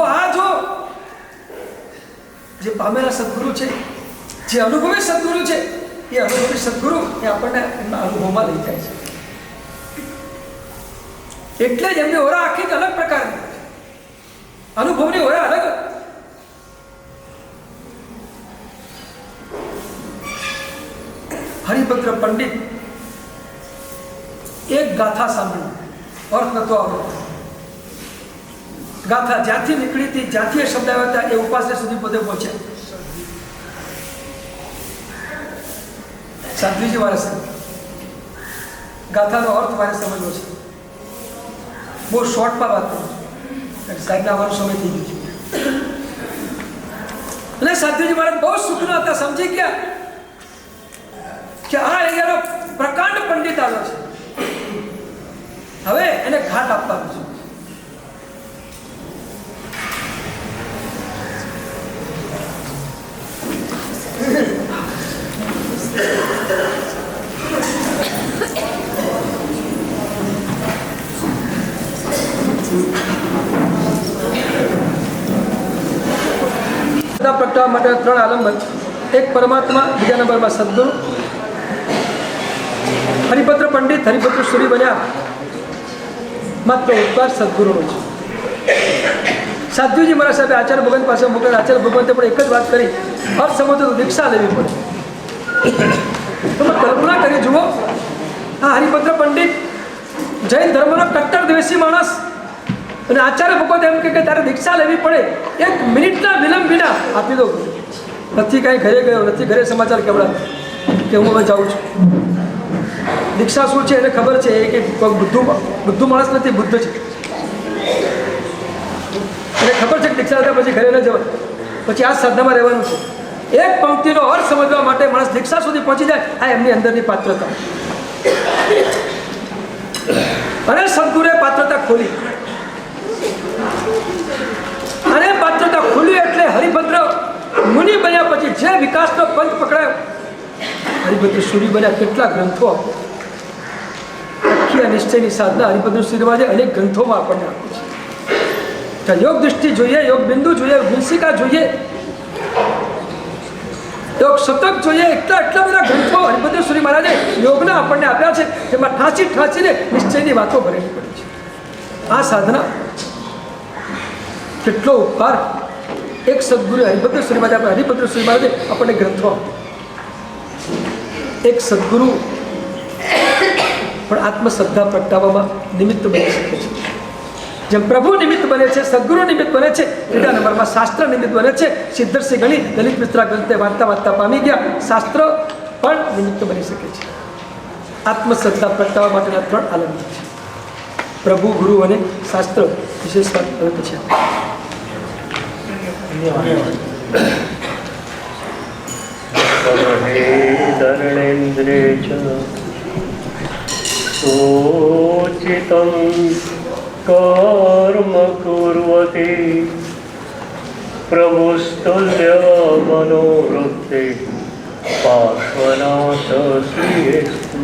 જે પામેલા સદગુરુ છે, જે અનુભવી સદગુરુ છે, એ અનુભવી સદગુરુ એ આપણને એમના અનુભવમાં લઈ જાય છે. એટલે જ એમની ઓરા આખી અલગ પ્રકારની, અનુભવની ઓરા અલગ. હરિભદ્ર પંડિત એક ગાથા સાંભળી, અર્થ નતો આવડતો. ગાથા જ્યાંથી નીકળી હતી, જ્યાંથી એ શબ્દ આવ્યા હતા, એ ઉપાસના સુધી પોતે પહોંચ્યા. સાધ્વીજી મારે ગાથાનો અર્થ મારે સમજવો છે. બહુ શોર્ટમાં વાત કરું છું, સાહેબના આવવાનો સમય થઈ ગયો છે. અને સાધ્વીજી મારે બહુ સુખના હતા, સમજી ગયા કે આ અહીંયાનો પ્રકાંડ પંડિત આવ્યો છે, હવે એને ઘાટ આપવાનું છે. પ્રગટાવવા માટે 3 આલંબન, એક પરમાત્મા, બીજા નંબરમાં સદગુરુ. હરિભદ્ર પંડિત હરિભદ્ર સુરી બન્યા માત્ર ઉપકાર સદગુરુનો છે. સાધ્વીજી મારા સાહેબે આચાર્ય ભગવાન પાસે મોકલેલા. આચાર્ય ભગવંતે પણ એક જ વાત કરી, અર્થ સમજો તો દીક્ષા લેવી પડે. તમે કલ્પના કરી જુઓ, આ હરિભદ્ર પંડિત જૈન ધર્મનો કટ્ટર દ્વેષી માણસ, અને આચાર્ય ભગવત એમ કે તારે દીક્ષા લેવી પડે, 1 મિનિટના વિલંબ વિના આપી દો. નથી કાંઈ ઘરે ગયો, નથી ઘરે સમાચાર કેવડા કે હું હવે જાઉં છું. દીક્ષા શું છે એને ખબર છે, એ કે બુદ્ધુ માણસ નથી, બુદ્ધ છે. એને ખબર છે કે દીક્ષા લીધા પછી ઘરે ન જવાય, પછી આ સાધનામાં રહેવાનું છે. એક પંક્તિનો અર્થ સમજવા માટે માણસ દીક્ષા સુધી પહોંચી જાય, આ એમની અંદરની પાત્રતા. અને સદગુરુએ પાત્રતા ખોલી, અને પાત્રતા ખુલી એટલે હરિભદ્ર મુનિ બન્યા પછી જે વિકાસનો પંથ પકડાયો, હરિભદ્ર સુરી બન્યા. કેટલા ગ્રંથો આખી નિશ્ચયની સાધના હરિભદ્ર સુરીમાં જે અનેક ગ્રંથોમાં આપણને આપે છે. યોગ દૃષ્ટિ જોઈએ, યોગ બિંદુ જોઈએ, વિંશિકા જોઈએ, યોગ શતક જોઈએ, એટલા બધા ગ્રંથો હરિભદ્રેશ્વરી મહારાજે યોગના આપણને આપ્યા છે, જેમાં ઠાંચીને નિશ્ચયની વાતો ભરેલી પડી છે. આ સાધના કેટલો ઉપકાર એક સદગુરુ હરિભદ્રેશ્વરી મહારાજ, આપણે હરિભદ્રેશ્વરી મહારાજે આપણને ગ્રંથો એક સદગુરુ પણ આત્મશ્રદ્ધા પ્રગટાવવામાં નિમિત્ત બની શકે છે. જેમ પ્રભુ નિમિત્ત બને છે, સદગુરુ નિમિત્ત બને છે, બીજા નંબરમાં શાસ્ત્ર નિમિત્ત બને છે. સિદ્ધર્ષિ ગણી લલિત મિશ્રા ગ્રંથે વાંચતા પામી ગયા, શાસ્ત્ર પણ નિમિત્ત બની શકે છે. આત્મશ્રદ્ધા પ્રગટાવવા માટેના 3 આલંબન છે: પ્રભુ, ગુરુ અને શાસ્ત્ર. વિશેષ વાત હવે પછી ધર્ણેન્દ્રે ચ સોચિतं કર્મ કુર્વતે પ્રભુસ્તુલ્ય મનોવૃત્તે પાર્શ્વનાથ શ્રીસ્તુ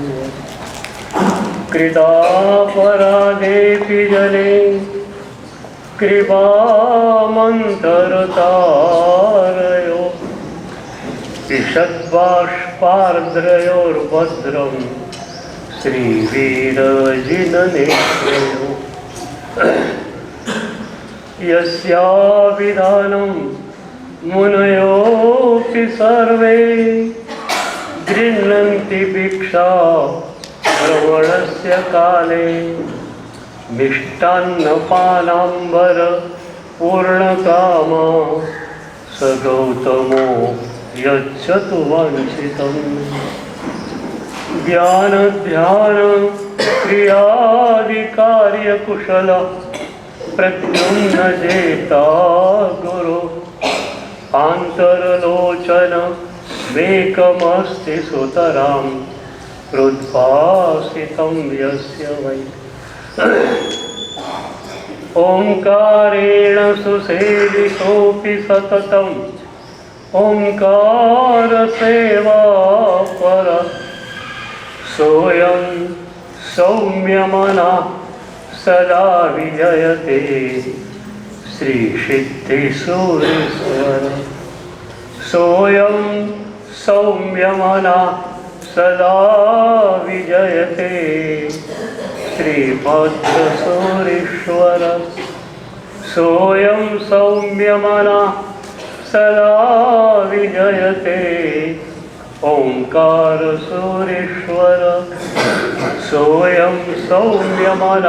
કૃતાપરાધેપી જને કૃપામંતરતારયો ઈષદ્બાષ્પાર્દ્રયોર્ભદ્રમ શ્રીવીરજિનનેત્રયો યસ્યાવિધાनं મુનયોऽપि સર્વે ગૃह्णन्ति भिक्षा ભ્રમણસ્ય કાલે મિષ્ટાન્નપાનાંબર પૂર્ણકામા સ ગૌતમો યચ્છતુ વાંછિતમ જ્ઞાન ધ્યાન ક્રિયાદિ કુશલ પ્રદ્યુમ્ન જેતા ગુરુ આંતરલોચન મેકમસ્તિ સુતરામ હૃદ્ભાસિતમ યસ્ય વૈ ઓંકારેણ સુસેવિતોऽપि સતતમ ઓંકાર સેવા પર સોયં સૌમ્યમનઃ સદા વિજયતે શ્રી સિદ્ધેશ્વરેશ્વર સોયં સૌમ્યમનઃ સદા વિજયતે શ્રીભદ્રસુરેશ્વર સોયં સૌમ્યમનઃ સદા વિજયતે ઓંકાર સુરેશ્વર સોયં સૌમ્યમનઃ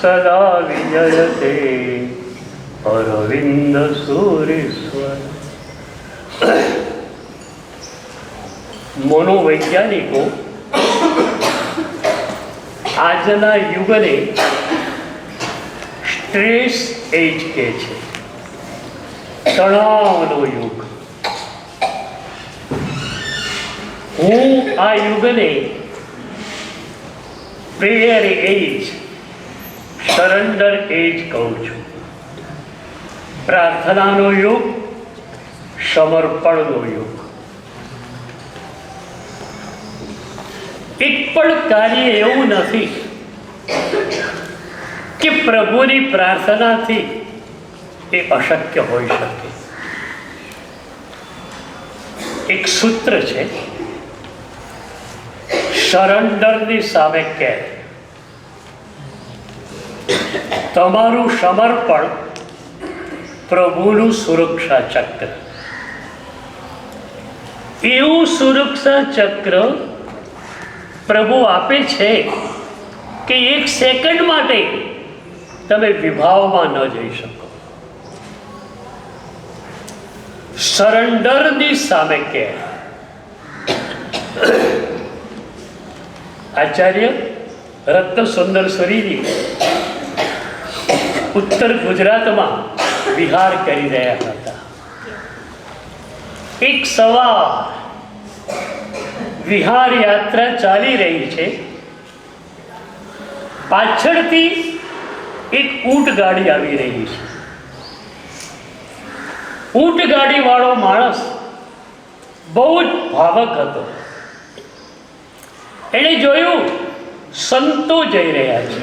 સદા વિજયતે અરવિંદ સુરેશ્વર. મનોવૈજ્ઞાનિકો આજના યુગને સ્ટ્રેસ એજ કહે છે, તણાવનો યુગ. હું આ યુગને પ્રેયર એજ, સરેન્ડર એજ કહું છું. પ્રાર્થનાનો યુગ, સમર્પણનો યુગ. એક પણ કાર્ય એવું નથી કે પ્રભુની પ્રાર્થનાથી એ અશક્ય હોઈ શકે. એક સૂત્ર છે, સરેન્ડરની સામે કે તમારું સમર્પણ પ્રભુનું સુરક્ષા ચક્ર. એવું સુરક્ષા ચક્ર પ્રભુ આપે છે કે 1 સેકન્ડ માટે તમે વિભાવમાં ન જઈ શકો. સરેન્ડરની સામે કે આચાર્ય રત્ન સુંદર સુરીજી ઉત્તર ગુજરાતમાં વિહાર કરી રહ્યા હતા. એક સવાર વિહાર યાત્રા ચાલી રહી છે. પાછળથી એક ઊંટ ગાડી આવી રહી છે. ઊંટ ગાડી વાળો માણસ બહુ જ ભાવક હતો. એણે જોયું સંતો જઈ રહ્યા છે.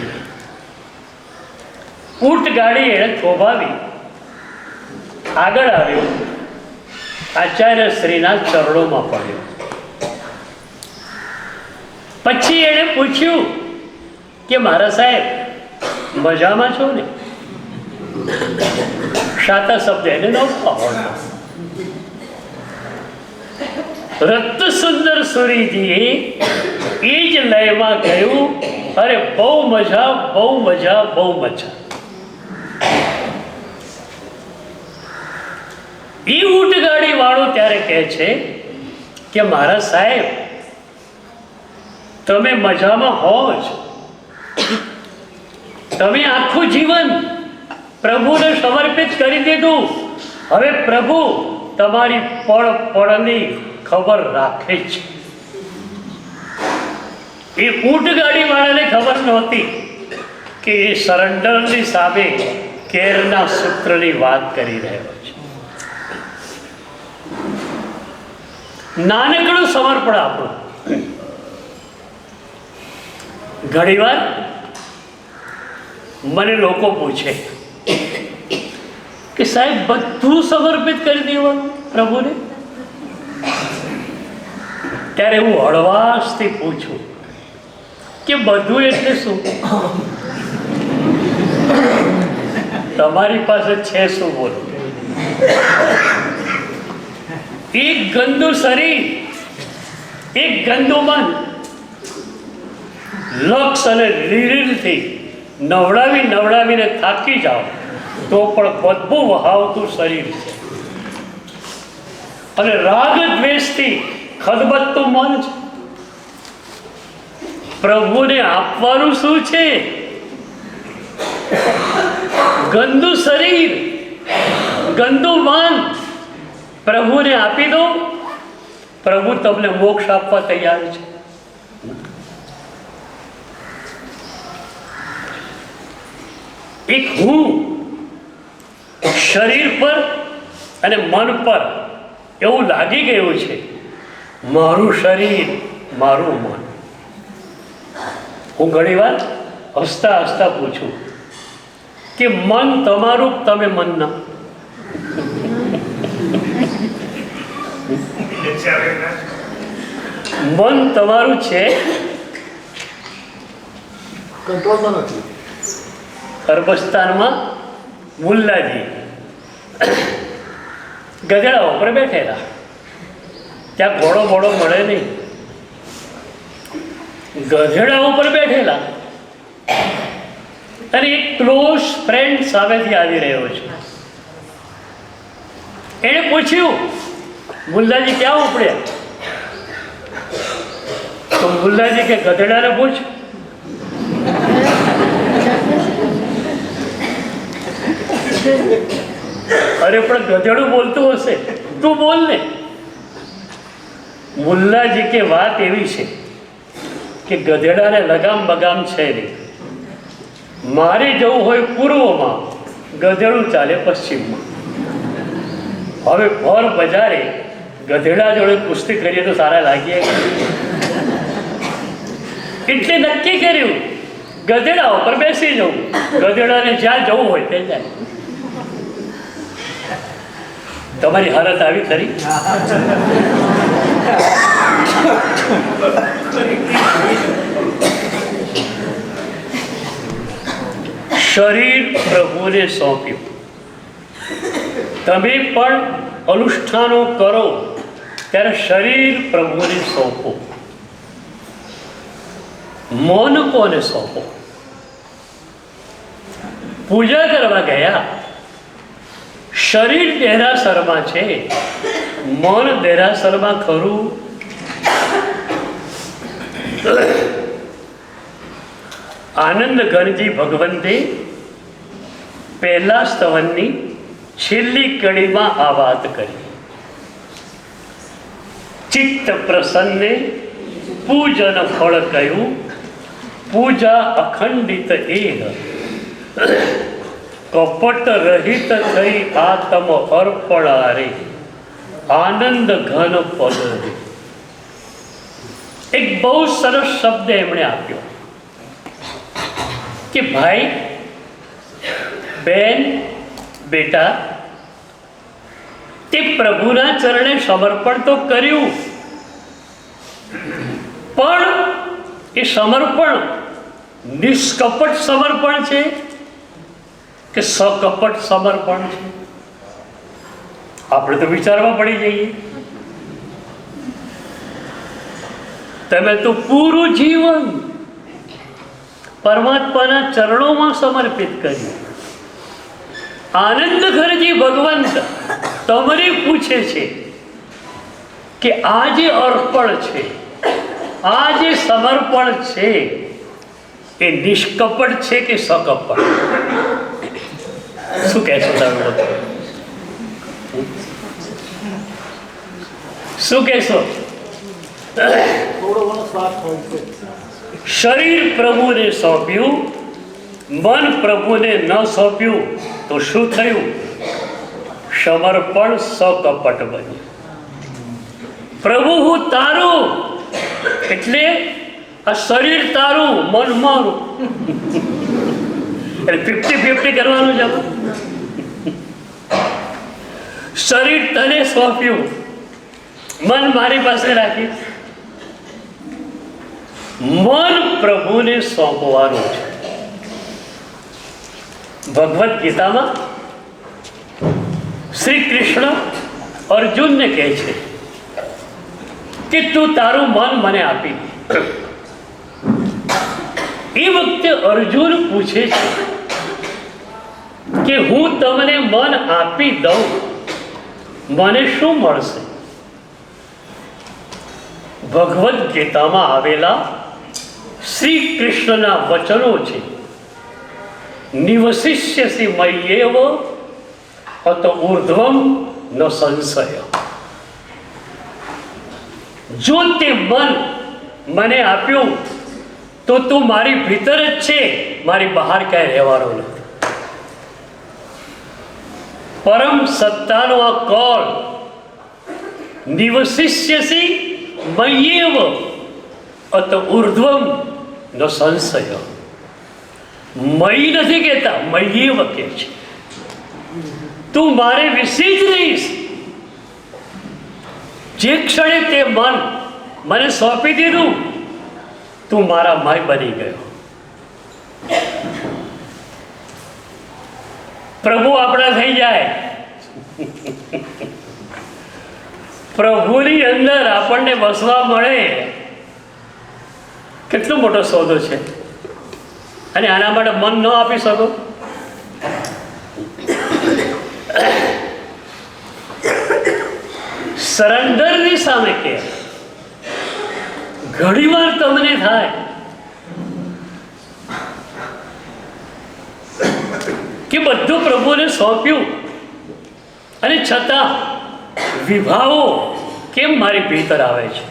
ઊંટ ગાડી એણે થોભાવી આગળ આવ્યો. આચાર્ય શ્રીના ચરણોમાં પડ્યો. પછી એણે પૂછ્યું કે મારા સાહેબ મજામાં છો ને? શાતા શબ્દ એને નહોતો આવડતો. રત્ન સુંદર સુરીજીએ એ જ લયમાં કહ્યું, અરે બહુ મજા, બહુ મજા, બહુ મજા. એ ઊંટગાડી વાળો ત્યારે કહે છે કે મારા સાહેબ તમે મજામાં હો જ. તમે આખું જીવન પ્રભુને સમર્પિત કરી દીધું. હવે પ્રભુ તમારી પળ પળની ખબર રાખે છે. એ ઊંટગાડી વાળાને ખબર નહોતી કે એ સરેન્ડરની સામે કેરના સૂત્રની વાત કરી રહ્યો છે. નાનકડું સમર્પણ આપણું. ઘણીવાર મને લોકો પૂછે કે સાહેબ બધું સમર્પિત કરી દેવાનું પ્રભુને? ત્યારે હું હળવાશથી પૂછું કે બધું એટલે શું? તમારી પાસે છે શું? બોલો. એક ગંદુ શરીર, એક ગંદુ મન, લક્ષ અને લીલીથી નવડાવીને થાકી જાઓ તો પણ બદબુ વહાવતું શરીર છે. અને રાગ દ્વેષથી ખદબદતું મન છે. પ્રભુને આપવાનું શું છે? ગંદુ શરીર, ગંદુ મન પ્રભુને આપી દો, પ્રભુ તમને મોક્ષ આપવા તૈયાર છે. એક હું શરીર પર અને મન પર એવું લાગી ગયું છે, મારું શરીર મારું મન. હું ઘણીવાર હસતા હસતા પૂછું કે મન તમારું, તમે મનના? મન તમારું છે, કંટ્રોલમાં નથી. અરબસ્તાનમાં મુલ્લાજી ગધેડા ઉપર બેઠેલા. ત્યાં ઘોડો બોડો મળે નહીં. ગધેડા ઉપર બેઠેલા અને એક ક્લોઝ ફ્રેન્ડ સામેથી આવી રહ્યો છે. એણે પૂછ્યું, મુલ્લાજી ક્યાં ઉપડ્યા? તો મુલ્લાજી કે ગધેડાને પૂછ. અરે પણ ગધેડું બોલતું હશે, તું બોલ ને. મુલ્લાજી કે વાત એવી છે કે ગધેડાને લગામ બગામ છે નહીં. મારે જવું હોય પૂર્વમાં, ગધેડું ચાલે પશ્ચિમમાં. હવે ભર બજારે ગધેડા જોડે કુસ્તી કરીએ તો સારા લાગીએ. એટલે નક્કી કર્યું ગધેડા ઉપર બેસી જવું. ગધેડાને જ્યાં જવું હોય તે જાય. તમારી હાલત આવી ખરી? શરીર પ્રભુને સોંપ્યું. તમે પણ અનુષ્ઠાનો કરો ત્યારે શરીર પ્રભુને સોંપો. મન કોને સોંપો? પૂજા કરવા ગયા, શરીર દેરાસરમાં છે, મન દેરાસરમાં ખરું? આનંદ ઘનજી ભગવંતે પહેલા સ્તવનની છેલ્લી કડીમાં આ વાત કરી. ચિત્ત પ્રસન્ને પૂજન ફળ કહ્યું, પૂજા અખંડિત એહ, કપટ રહિત થઈ આત્મ અર્પણારે, આનંદ ઘન પદ રે. એક બહુ સરસ શબ્દ એમણે આપ્યો કે ભાઈ, બેન, બેટા, તે પ્રભુના ચરણે સમર્પણ તો કર્યું, પણ એ સમર્પણ નિષ્કપટ સમર્પણ છે કે સકપટ સમર્પણ છે? આપણે તો વિચારવા પડી જઈએ. તમે તો પૂરું જીવન પરમાત્માના ચરણોમાં સમર્પિત કર્યું. આનંદ ખરજી ભગવંત તમને પૂછે છે કે આ જે અર્પણ છે, આ જે સમર્પણ છે, એ નિષ્કપટ છે કે સકપટ? શું કહેશો તમે લોકો? શું કહેશો? થોડો ઘણો સ્વાર્થ હોય છે. શરીર પ્રભુને સોંપ્યું, મન પ્રભુને ન સોંપ્યું તો શું થયું? સમર્પણ સકપટ બન્યું. પ્રભુ હું તારું એટલે આ શરીર તારું, મન મારું. એટલે 50-50 કરવાનું છે. શરીર તને સોંપ્યું, મન મારી પાસે રાખી. મન પ્રભુને સોંપવાનું છે. ભગવદ્ ગીતામાં શ્રી કૃષ્ણ અર્જુનને કહે છે કે તું તારું મન મને આપી દે. એ વખતે અર્જુન પૂછે છે કે હું તમને મન આપી દઉં, મને શું મળશે? ભગવદ્ ગીતામાં આવેલા શ્રી કૃષ્ણના વચનો છે, નિવસિષ્યસી મય્યેવ અત ઊર્ધ્વમ ન સંશય. જો તે મન મને આપ્યું તો તું મારી ભીતર જ છે, મારી બહાર ક્યાંય રહેવાનો નથી. પરમ સત્તાનો આ કોલ, નિવસિષ્યસી મય્યેવ અત ઊર્ધ્વમ ન સંશય. મય નથી કહેતા, મય્યેવ કહે છે. તું મારે વિશે જ રહીશ. જે ક્ષણે તે મન મને સોંપી દીધું, તું મારા મય બની ગયો. પ્રભુ આપણા થઈ જાય. પ્રભુની અંદર આપણને બસવા મળે, કેટલો મોટો સોદો છે. અને આના માટે મન ન આપી શકો? સરેન્ડરની સામે કે ઘણીવાર તમને થાય કે બધું પ્રભુને સોંપ્યું અને છતાં વિભાવો કેમ મારી ભીતર આવે છે?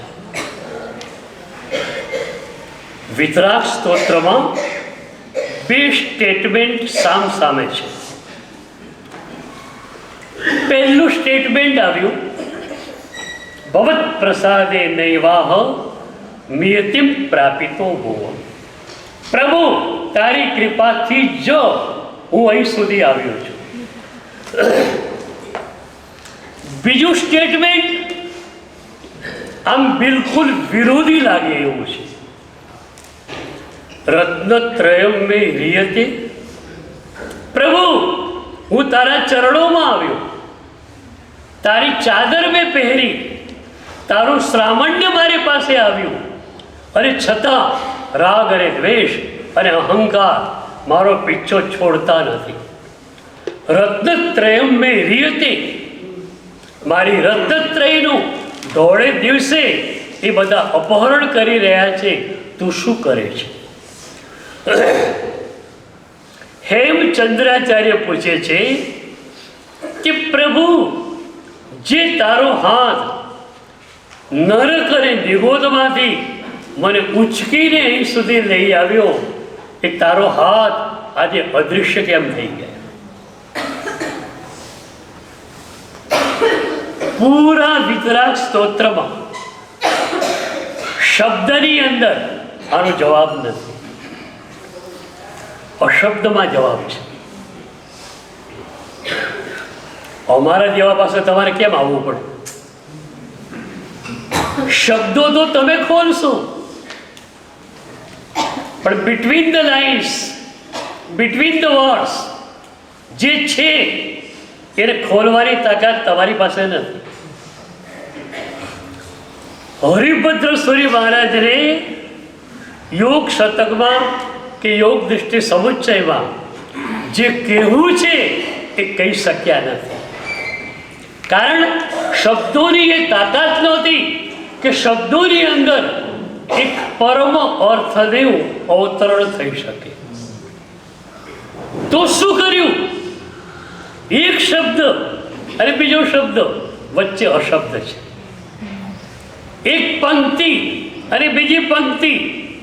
વિતરાગ સ્તોત્રમાં 2 સ્ટેટમેન્ટ સામે છે. પહેલું સ્ટેટમેન્ટ આવ્યું, ભવત પ્રસાદે નૈવાહ નિયતિમ પ્રાપિતો ભુવ. પ્રભુ તારી કૃપાથી જ હું અહીં સુધી આવ્યો છું. બીજું સ્ટેટમેન્ટ આમ બિલકુલ વિરોધી લાગે એવું છે. રત્નત્રયમ મે હિયતે. પ્રભુ હું તારા ચરણોમાં આવ્યો, તારી ચાદર મેં પહેરી, તારું શ્રામણ્ય મારી પાસે આવ્યું, અને છતાં રાગ અને દ્વેષ અને અહંકાર મારો પીછો છોડતા નથી. રત્નત્રયમ મે હિયતે. મારી રત્નત્રયનું દોડે દિવસે એ બધા અપહરણ કરી રહ્યા છે, તું શું કરે છે? હેમચંદ્રાચાર્ય પૂછે છે કે પ્રભુ, જે તારો હાથ નરક અને નિગોદમાંથી મને ઉંચકીને અહીં સુધી લઈ આવ્યો, એ તારો હાથ આજે અદૃશ્ય કેમ થઈ ગયા? પૂરા વિતરાગ સ્તોત્રમાં શબ્દની અંદર આનો જવાબ નથી, અશબ્દમાં જવાબ છે. અમારા જેવા પાસે તમારે કેમ આવવું પડે? શબ્દો તો તમે ખોલશો, પણ between the lines, between the words જે છે એને ખોલવાની તાકાત તમારી પાસે નથી. હરિભદ્ર સૂરી મહારાજને યોગ શતકમાં કે યોગ દૃષ્ટિ સમુચ્ચયમાં જે કહેવું છે એ કહી શક્યા નથી. કારણ શબ્દોની એ તાકાત નહોતી કે શબ્દોની અંદર એક પરમ અર્થનું અવતરણ થઈ શકે. તો શું કર્યું? એક શબ્દ અને બીજો શબ્દ વચ્ચે અશબ્દ છે, એક પંક્તિ અને બીજી પંક્તિ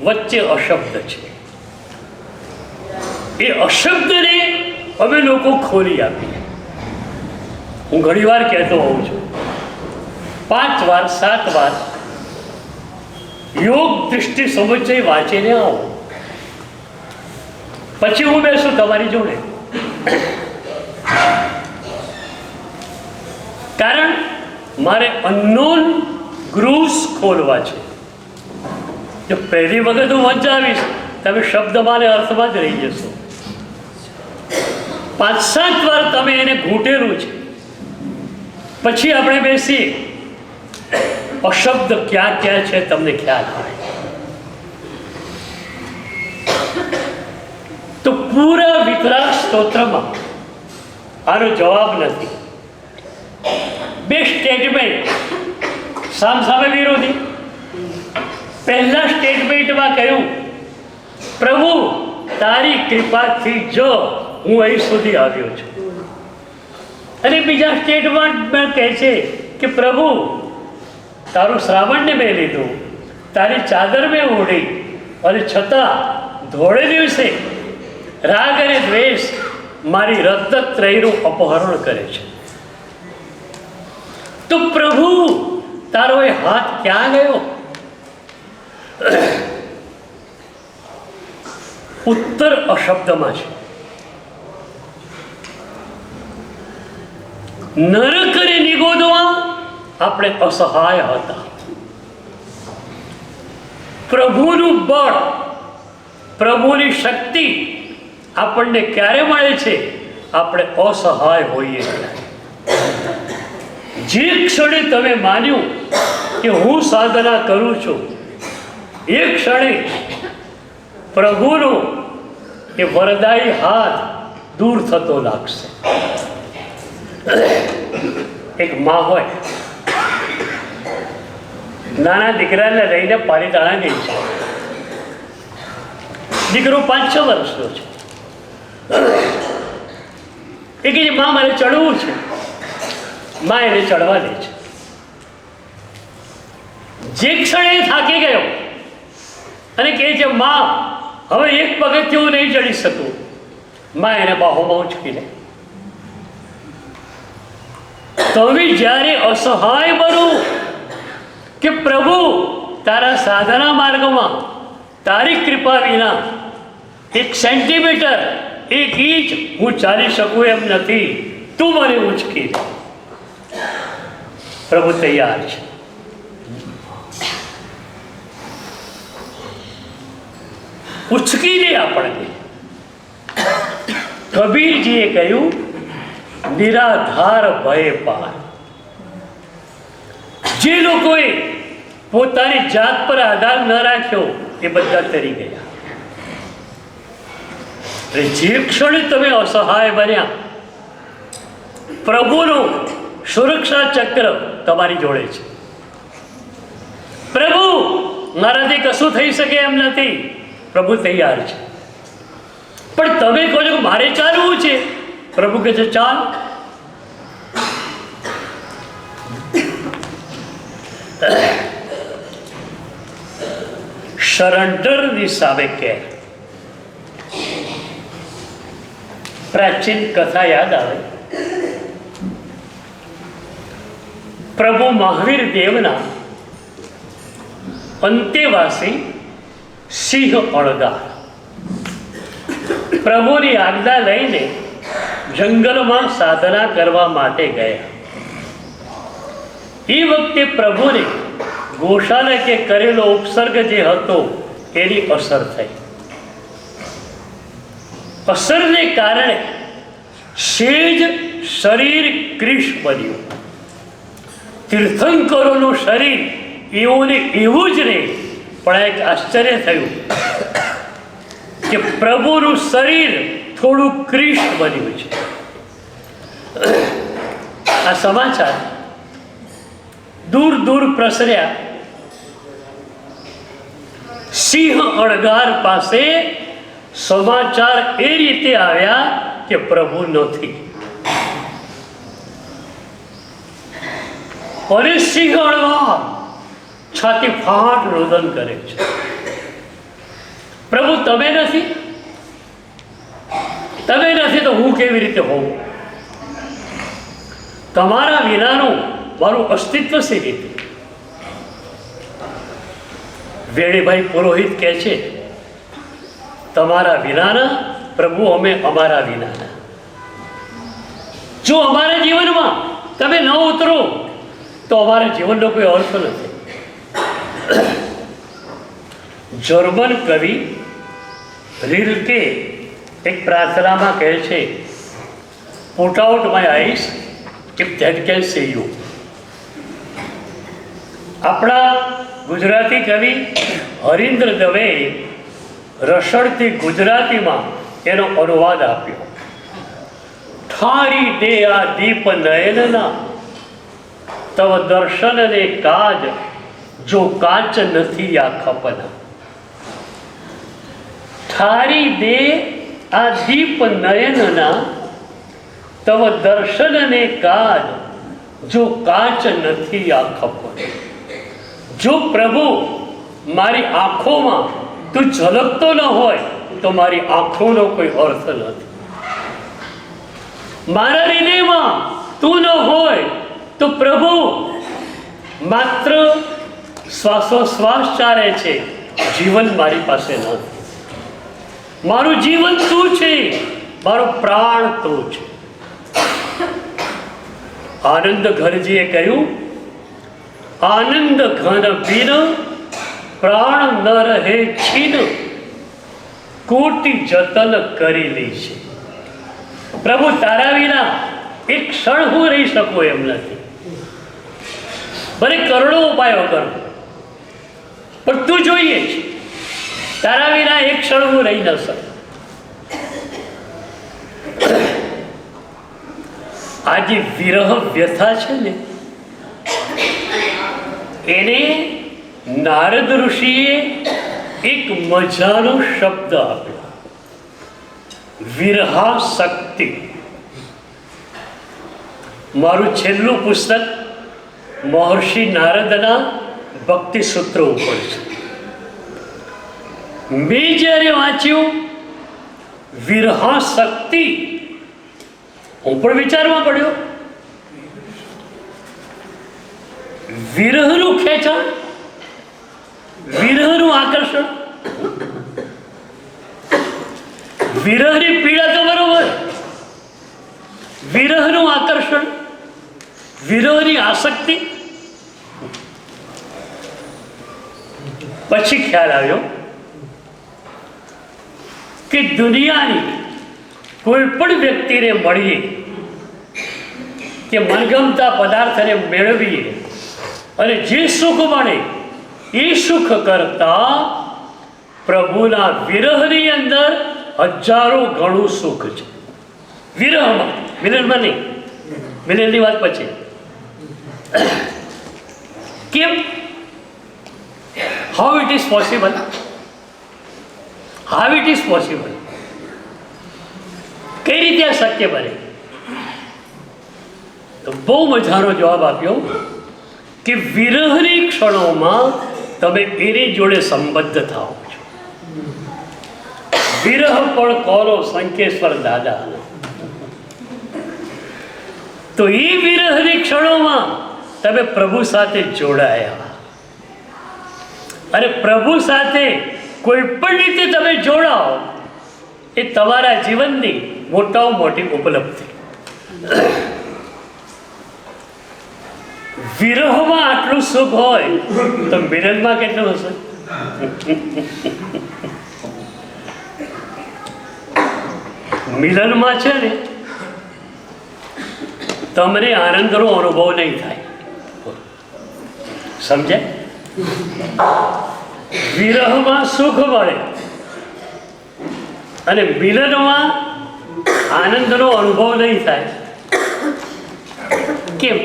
વચ્ચે અશબ્દ છે. એ અશબ્દને અમે લોકો ખોલી આપીએ. હું ઘણીવાર કહેતો હોઉં છું, 5 વાર 7 વાર યોગ દૃષ્ટિ સમુચ્ચય વાંચીને આવો, પછી હું બેસું તમારી જોડે. કારણ મારે અનનોન ગ્રુવ્સ ખોલવા છે. જો પહેલી વખત હું વંચાવીશ તમે શબ્દમાં ને અર્થમાં જ રહી જશો. 5-7 વાર તમે એને ઘૂંટેલું છે, પછી આપણે બેસીએ, અશબ્દ ક્યાં ક્યાં છે તમને ખ્યાલ આવે. તો પૂરા વિતરાગ સ્તોત્રમાં આનો જવાબ નથી. 2 સ્ટેટમેન્ટ સામસામે વિરોધી. પહેલા સ્ટેટમેન્ટમાં કહ્યું, પ્રભુ તારી કૃપાથી જ હું અહીં સુધી આવ્યો છું. અને બીજા સ્ટેટમેન્ટમાં કહે છે કે પ્રભુ તારું શ્રાવણને મેં લીધું, તારી ચાદર મેં ઓઢી, અને છતાં ધોળે દિવસે રાગ અને દ્વેષ મારી રત્નત્રયનું અપહરણ કરે છે. તો પ્રભુ તારો એ હાથ ક્યાં ગયો? ઉત્તર અશબ્દમાં છે. નરકને નિગોદવા આપણે અસહાય હતા. પ્રભુનું બળ, પ્રભુની શક્તિ આપણને ક્યારે મળે છે? આપણે અસહાય હોઈએ ત્યારે. જે ક્ષણે તમે માન્યું કે હું સાધના કરું છું, એ ક્ષણે પ્રભુનો એ વરદાયી હાથ દૂર થતો લાગશે. એક માં હોય, નાના દીકરાને લઈને પાલીતાણા ગઈ છે. દીકરો 5-6 વર્ષનો છે. એ કહે છે, માં મારે ચડવું છે. માં એને ચડવા દે છે. જે ક્ષણે થાકી ગયો અને કહે છે, માં હવે એક પગથિયું હું નહીં ચડી શકું, માં એને બાહોમાં ઉચકી લે. તમે જ્યારે અસહાય બનો કે પ્રભુ તારા સાધના માર્ગમાં તારી કૃપા વિના 1 સેન્ટીમીટર 1 ઇંચ હું ચાલી શકું એમ નથી, તું મને ઉચકી લે. પ્રભુ તૈયાર છે. ઉચકી દે આપણને. કબીરજીએ કહ્યું, નિરાધાર ભય પાર. જે લોકોએ પોતાની જાત પર આધાર ન રાખ્યો એ બધા તરી ગયા. જે ક્ષણે તમે અસહાય બન્યા, પ્રભુનું સુરક્ષા ચક્ર તમારી જોડે છે. પ્રભુ મારાથી કશું થઈ શકે એમ નથી, પ્રભુ તૈયાર છે. પણ તમે કહો છો મારે ચાલવું છે, પ્રભુ કહે છે ચાલ. સરેન્ડરની સામે કે પ્રાચીન કથા યાદ આવે. પ્રભુ મહાવીર દેવના અંતેવાસી સિંહ અળગા પ્રભુની આજ્ઞા લઈને જંગલમાં સાધના કરવા માટે ગયા. એ વખતે પ્રભુને ગોશાલકે કરેલો ઉપસર્ગ જે હતો એની અસર થઈ. અસરને કારણે સેજ શરીર ક્રિશ બન્યું. તીર્થંકરોનું શરીર એવું ને એવું જ રહે, પણ એક આશ્ચર્ય થયું કે પ્રભુનું શરીર થોડું ક્રિશ બન્યું છે. આ સમાચાર દૂર દૂર પ્રસર્યા. સિંહ અણગાર પાસે સમાચાર એ રીતે આવ્યા કે પ્રભુ નથી. અને સિંહ અણગાર છાતી ફાટ રોદન કરે છે, પ્રભુ તમે નથી, તમે નથી તો હું કેવી રીતે હોઉં? તમારા વિનાનું મારું અસ્તિત્વ શી રીતે? વેણીભાઈ પુરોહિત કહે છે, તમારા વિનાના પ્રભુ, અમે અમારા વિનાના. જો અમારા જીવનમાં તમે ન ઉતરો તો અમારા જીવનનો કોઈ અર્થ નથી. જર્મન કવિ રિલ્કે એક પ્રાર્થનામાં કહે છે, put out my eyes if that can see you. આપણા ગુજરાતી કવિ હરીન્દ્ર દવેએ રસળતી ગુજરાતીમાં એનો અનુવાદ આપ્યો. ઠારી દે આ દીપ નયનના, તવ દર્શનને કાજ, જો કાચ નથી આ ખપના. ઠારી દે આ દીપ નયનના, તવ દર્શનને કાજ, જો કાચ નથી આ ખપના. જો પ્રભુ મારી આંખોમાં તું ઝલકતો ન હોય તો મારી આંખોનો કોઈ અર્થ નથી. મારા હૃદયમાં તું ન હોય તો પ્રભુ માત્ર શ્વાસોશ્વાસ ચાલે છે, જીવન મારી પાસે નથી. મારું જીવન તું છે, મારો પ્રાણ તું છે. આનંદ ઘરજીએ કહ્યું, આનંદ ઘન બિન પ્રાણ ન રહે છીન, કોટી જતન કરી લી છે. પ્રભુ તારા વિના એક ક્ષણ હું રહી શકું એમ નથી. ભલે કરોડો ઉપાયો કરું પણ તું જોઈએ છે. તારા વિના એક ક્ષણ હું રહી ન શકું. આ જે વિરહ વ્યથા છે ને, એને નારદ ઋષિએ એક મજાનો શબ્દ આપ્યો, વિરહાશક્તિ. મારું છેલ્લું પુસ્તક મહર્ષિ નારદના ભક્તિ સૂત્રો ઉપર છે. મેં જ્યારે વાંચ્યું વિરહાશક્તિ, હું પણ વિચારવા પડ્યો. વિરહનું ખેંચાણ, વિરહનું આકર્ષણ, વિરહની પીડા તો બરોબર, વિરહનું આકર્ષણ, વિરહની આસક્તિ. પછી ખ્યાલ આવ્યો કે દુનિયાની કોઈ પણ વ્યક્તિને મળીએ કે મનગમતા પદાર્થને મેળવીએ અને જે સુખ મળે એ સુખ કરતા પ્રભુના વિરહની અંદર હજારો ગણું સુખ છે. વિરહમાં, મિલનમાં નહીં, મિલનની વાત પછી. કેમ? How it is possible? How it is possible? કઈ રીતે આ શક્ય બને? તો બહુ મજાનો જવાબ આપ્યો કે વિરહની ક્ષણોમાં તમે એની જોડે સંબદ્ધ થાઓ છો. વિરહ પણ કોરો શંકેશ્વર દાદા. તો એ વિરહની ક્ષણોમાં તમે પ્રભુ સાથે જોડાયા, અને પ્રભુ સાથે કોઈ પણ રીતે તમે જોડાઓ એ તમારા જીવનની મોટામાં મોટી ઉપલબ્ધિ. વિરહમાં આટલું સુખ હોય તો મિલનમાં કેટલું હશે? મિલનમાં છે ને તમને આનંદનો અનુભવ નહીં થાય. સમજાય? વિરહમાં સુખ મળે અને મિલનમાં આનંદનો અનુભવ નહીં થાય. કેમ?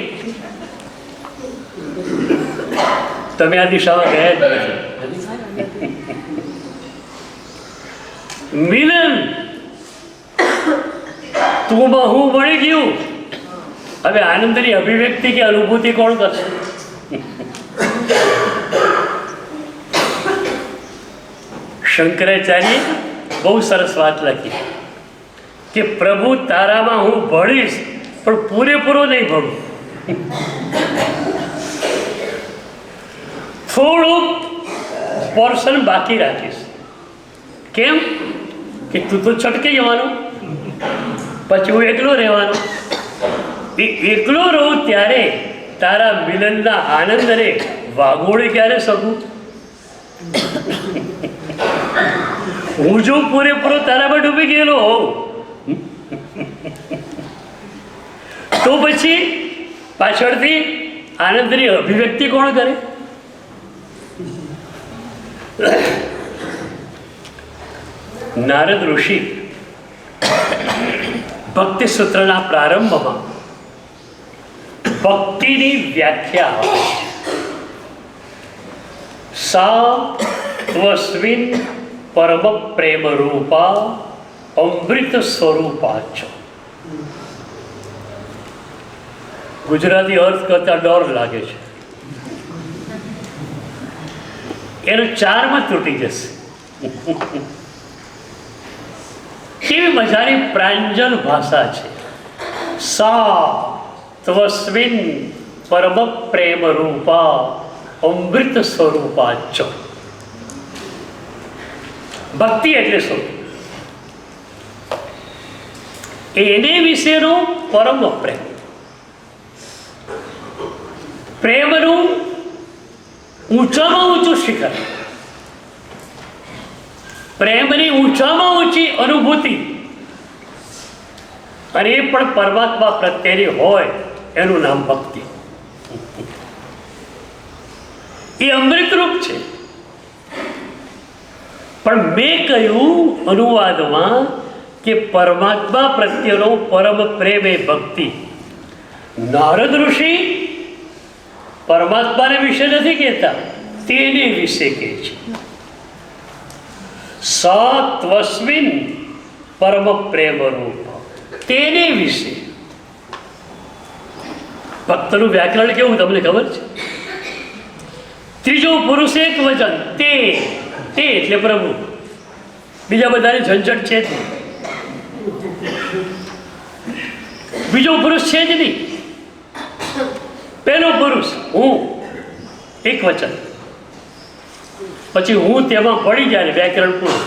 તમે આ દિશામાં ગયા જ નથી. મિલન તુંમાં હું મળી ગયું. હવે આનંદની અભિવ્યક્તિ કે અનુભૂતિ કોણ કરશે? શંકરાચાર્ય બહુ સરસ વાત લખી કે પ્રભુ તારામાં હું ભળીશ પણ પૂરેપૂરો નહીં ભળું. થોડુંક પોર્શન બાકી રાખીશ. કેમ? કે તું તો છટકી જવાનું, પછી હું એકલો રહેવાનો. એ એકલો રહું ત્યારે તારા મિલનના આનંદને વાગોળી ક્યારે શકું? હું જો પૂરેપૂરો તારામાં ડૂબી ગયેલો હોઉં તો પછી પાછળથી આનંદની અભિવ્યક્તિ કોણ કરે? નારદ ઋષિ ભક્તિ સૂત્રના પ્રારંભમાં ભક્તિની વ્યાખ્યા આપે છે. સા ત્વસ્મિન પરમ પ્રેમ રૂપા અમૃત સ્વરૂપા છ. ગુજરાતી અર્થ કરતા ડર લાગે છે. એનો ચારમાં તૂટી જશે. કેવી મજાની પ્રાંજલ ભાષા છે. સા ત્વસ્મિન પરમ પ્રેમ રૂપા અમૃત સ્વરૂપા ચ. ભક્તિ એટલે શું? એને વિશેનો પરમ પ્રેમ. પ્રેમનું ઊંચામાં ઊંચું શિખર, પ્રેમની ઊંચામાં ઊંચી અનુભૂતિ, અને એ પણ પરમાત્મા પ્રત્યેની હોય એનું નામ ભક્તિ. એ અમૃતરૂપ છે. પણ મેં કહ્યું અનુવાદમાં કે પરમાત્મા પ્રત્યેનો પરમ પ્રેમ એ ભક્તિ. નારદ ઋષિ પરમાત્માને વિશે નથી કહેતા, તેને વિશે કહે છે. સા ત્વસ્મિન પરમ પ્રેમ રૂપ, તેને વિશે. ભક્તનું વ્યાકરણ કેવું તમને ખબર છે? ત્રીજો પુરુષ એક વચન, તે એટલે પ્રભુ. બીજા બધાની ઝંઝટ છે જ નહીં. બીજો પુરુષ છે જ નહીં. પહેલો પુરુષ હું, એક વચન. પછી હું તેમાં પડી જાય વ્યાકરણ પૂરું.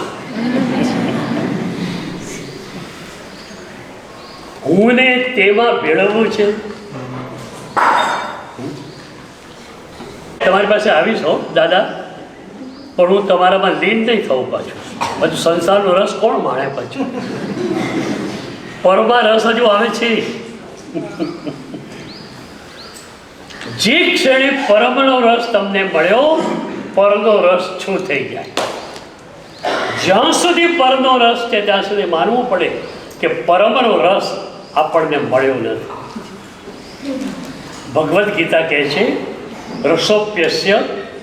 હું ને તેમાં ભેળવવું છે. તમારી પાસે આવીશ હો દાદા, પણ હું તમારામાં લીન નહીં થવું. પાછું સંસારનો રસ કોણ માણે? પાછું પરમાં રસ હજુ આવે છે. જે ક્ષણે પરમનો રસ તમને મળ્યો, પરનો રસ શું થઈ જાય. જ્યાં સુધી પરનો રસ છે ત્યાં સુધી માનવું પડે કે પરમનો રસ આપણને મળ્યો નથી. ભગવદ્ ગીતા કહે છે રસોપ્યસ્ય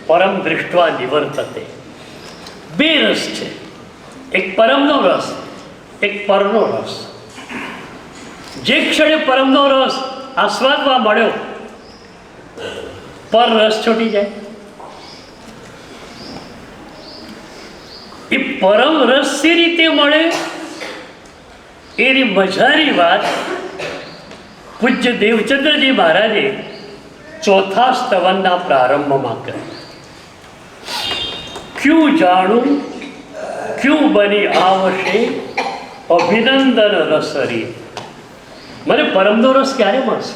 પરમ દૃષ્ટવા નિવર્તતે. બે રસ છે, એક પરમનો રસ, એક પરનો રસ. જે ક્ષણે પરમનો રસ આસ્વાદવા મળ્યો, પર રસ છૂટી જાય. એ પરમ રસ સી રીતે મળે એની મજાની વાત પૂજ્ય દેવચંદ્રજી મહારાજે ચોથા સ્તવનના પ્રારંભમાં કરી. ક્યું જાણું ક્યું બની આવશે અભિનંદન રસરી. મને પરમનો રસ ક્યારે મળશે?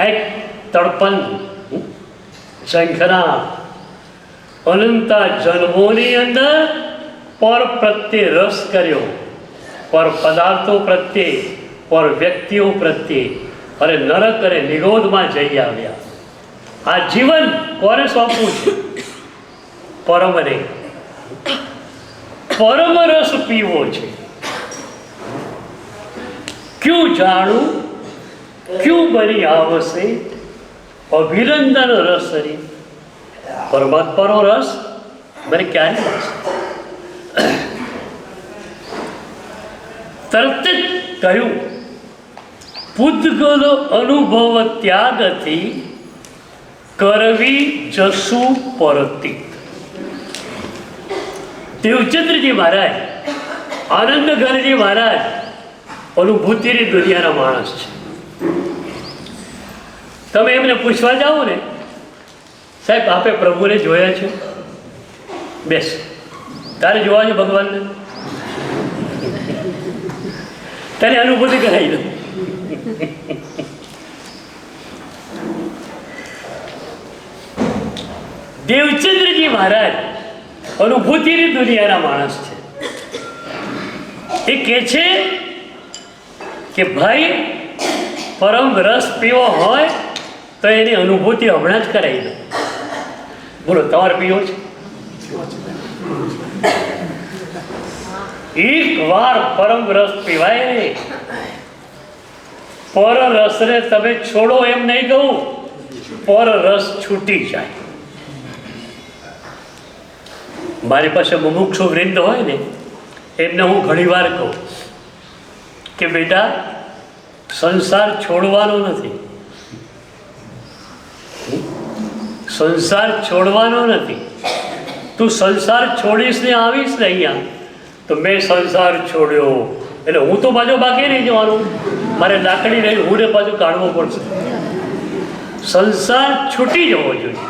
એક તડપણ શંખના અનંતા જન્મોની અંદર પર પ્રત્યે રસ કર્યો, પર પદાર્થો પ્રત્યે, પર વ્યક્તિઓ પ્રત્યે, અને નરક અને નિરોધમાં જઈ આવ્યા. આ જીવન કોને સોંપવું છે? પરમને. પરમ રસ પીવો છે. ક્યું જાણું ક્યું બની આવશે અભિનંદન રસ હરી. પરમાત્માનો રસ મને ક્યારે મળશે? તરત જ કહ્યું, પૂતગલ અનુભવ ત્યાગથી કરવી જસુ પરતી. દેવચંદ્રજી મહારાજ, આનંદગરજી મહારાજ અનુભૂતિની દુનિયાના માણસ છે. તમે એમને પૂછવા જાઓ ને, સાહેબ આપે પ્રભુને જોયા છે? બેસ, તારે જોવા છે ભગવાનને? તારે અનુભૂતિ કરાવી દો. દેવચંદ્રજી મહારાજ અનુભૂતિની દુનિયાના માણસ છે. એ કહે છે કે ભાઈ પરમ રસ પીવો હોય તો એની અનુભૂતિ હમણાં જ કરાવી દો. બોલો, તમારે પીવો છે? એક વાર પરમ રસ પીવાય નહીં. પર રસને તમે છોડો એમ નહીં કહું, પર રસ છૂટી જાય. મારી પાસે મુમુક્ષુ વૃંદ હોય ને, એમને હું ઘણી વાર કહું કે બેટા, સંસાર છોડવાનો નથી. સંસાર છોડવાનો નથી. તું સંસાર છોડીશ ને આવીશ ને અહીંયા, તો મેં સંસાર છોડ્યો એટલે હું તો પાછો બાકી નહીં જવાનું. મારે લાકડી નહીં, હું ને પાછું કાઢવો પડશે. સંસાર છૂટી જવો જોઈએ.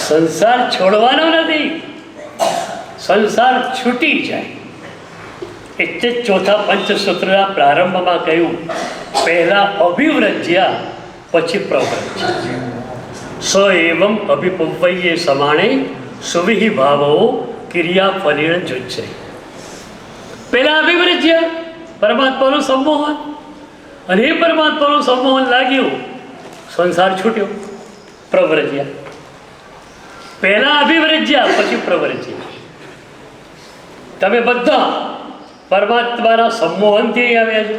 સંસાર છોડવાનો નથી, સંસાર છૂટી જાય. એટલે ચોથા પંચસૂત્રના પ્રારંભમાં કહ્યું, પહેલા અભિવ્રજ્યા પછી પ્રવ્રજ્યા. સ એવમ અભિપવ્યે સમાણે સુવિહિ ભાવો ક્રિયા ફલીણ જુજ્જય. પહેલા અભિવ્રજ્યા, પરમાત્માનું સંમોહન, અને એ પરમાત્માનું સંમોહન લાગ્યું, સંસાર છૂટ્યો. પ્રવ્રજ્યા. પહેલા અભિવ્રજ્યા પછી પ્રવ્રજ્યા. તમે બધા પરમાત્માના સંમોહનથી આવ્યા છો.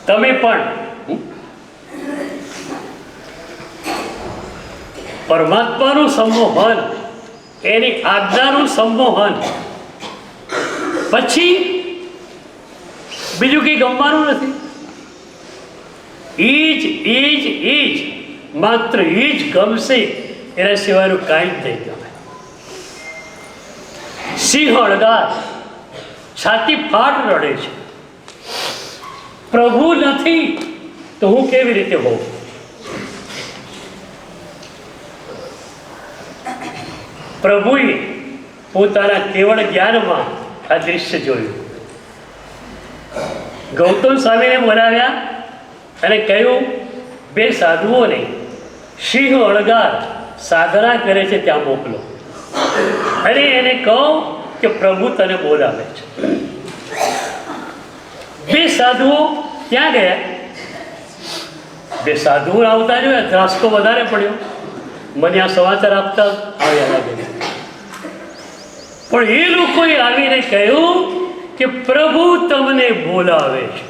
તમે પણ પરમાત્માનું સંમોહન, એની આજ્ઞાનું સંમોહન, પછી બીજું કંઈ ગમવાનું નથી. એ જ માત્ર એ જ ગમશે, એના સિવાયનું કાંઈ જ નહીં ગમે. સિંહ અળગાર છાતી ફાટ રડે છે, પ્રભુ નથી તો હું કેવી રીતે હોઉં? પ્રભુએ પોતાના કેવળ જ્ઞાનમાં આ દૃશ્ય જોયું. ગૌતમ સ્વામીને બોલાવ્યા અને કહ્યું, બે સાધુઓને સિંહ અળગાર સાધના કરે છે ત્યાં મોકલો, અને એને કહો કે પ્રભુ તને બોલાવે છે. બે સાધુઓ ત્યાં ગયા. બે સાધુઓ આવતા જોયા, ધ્રાસકો વધારે પડ્યો. મને આ સમાચાર આપતા આવ્યા લાગે. પણ એ લોકોએ આવીને કહ્યું કે પ્રભુ તમને બોલાવે છે,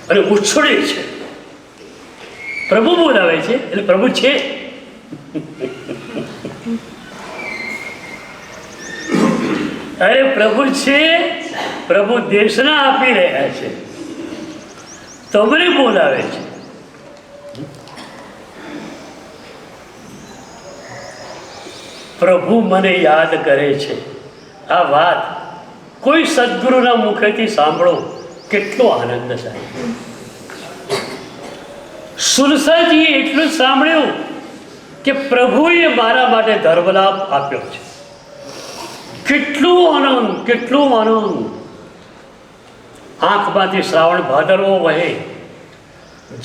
અને ઉછળે છે. પ્રભુ બોલાવે છે એટલે પ્રભુ છે. અરે પ્રભુ છે, પ્રભુ દેશના આપી રહ્યા છે, તમને બોલાવે છે. પ્રભુ મને યાદ કરે છે. આ વાત કોઈ સદગુરુના મુખેથી સાંભળો, કેટલો આનંદ થાય. સુરસાજીએ એટલું જ સાંભળ્યું કે પ્રભુએ મારા માટે ધર્મલાભ આપ્યો છે. કેટલું આનંદ. આંખમાંથી શ્રાવણ ભાદરવો વહે.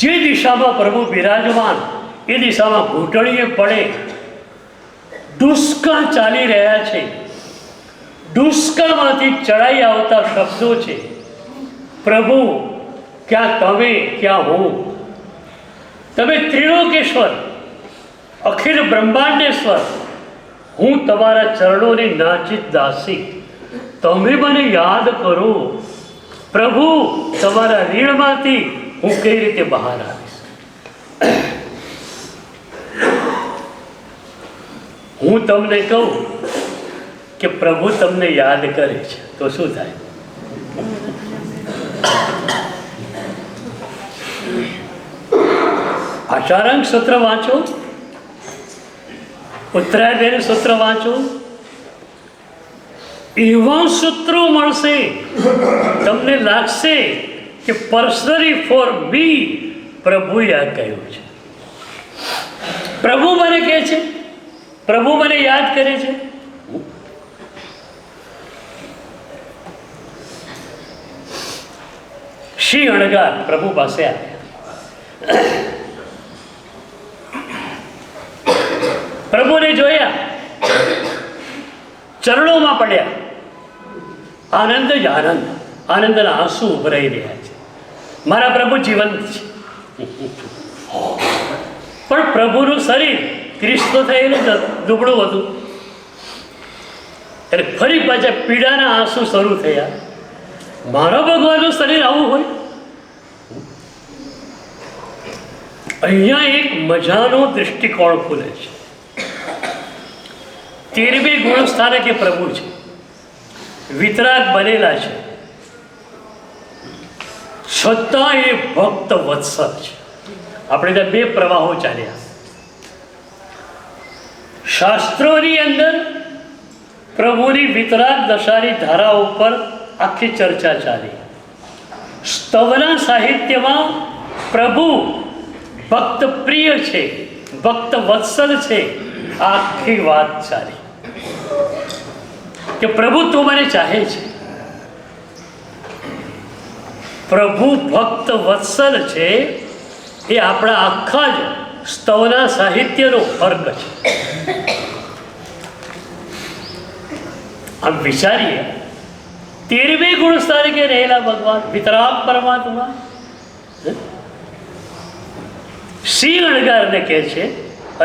જે દિશામાં પ્રભુ બિરાજમાન એ દિશામાં ઘૂંટણીએ પડે. ડુસકા ચાલી રહ્યા છે. ડુસકામાંથી ચડાઈ આવતા શબ્દો છે, પ્રભુ ક્યાં તમે, ક્યાં હું. તમે ત્રિલોકેશ્વર, અખિલ બ્રહ્માંડેશ્વર, હું તમારા ચરણોની નાચિત દાસી. તમે મને યાદ કરો પ્રભુ. તમારા ઋણમાંથી હું કઈ રીતે બહાર આવીશ? હું તમને કહું કે પ્રભુ તમને યાદ કરે છે તો શું થાય? આચારાંક સૂત્ર વાંચો, ઉત્તરાયણ સૂત્ર વાંચો, એવા સૂત્રો મળશે તમને લાગશે કે પર્સનલી ફોર મી પ્રભુએ આ કહ્યું છે. પ્રભુ મને કહે છે, પ્રભુ મને યાદ કરે છે. સિંહ અણગાર પ્રભુ પાસે આવ્યા. પ્રભુને જોયા, ચરણોમાં પડ્યા. આનંદ જ આનંદ, આનંદના આંસુ ઉભરાઈ રહ્યા છે. મારા પ્રભુ જીવંત છે. પણ પ્રભુનું શરીર ક્રિસ્તો થયેલું દુબળું હતું. એટલે ફરી પાછા પીડાના આંસુ શરૂ થયા. મારા ભગવાનનું શરીર આવું હોય? અહીંયા એક મજાનો દૃષ્ટિકોણ ખુલે છે. 13મી ગુણસ્થાનકે પ્રભુ છે, વિતરાગ બનેલા છે, છતાં એ ભક્ત વત્સલ છે. આપણે ત્યાં બે પ્રવાહો ચાલ્યા. શાસ્ત્રોની અંદર પ્રભુની વિતરાગ દશાની ધારા ઉપર આખી ચર્ચા ચાલી. સ્તવના સાહિત્યમાં પ્રભુ ભક્ત પ્રિય છે, ભક્ત વત્સલ છે. આખી વાત ચાલી કે પ્રભુ તું મને ચાહે છે. પ્રભુ ભક્ત વત્સલ છે એ આપણા આખા જ સ્તવના સાહિત્યનો ફર્ક છે. આમ વિચારીએ, 13મી ગુણસ્થાનકે રહેલા ભગવાન વિતરાગ પરમાત્મા સિંહ અણગારને કહે છે,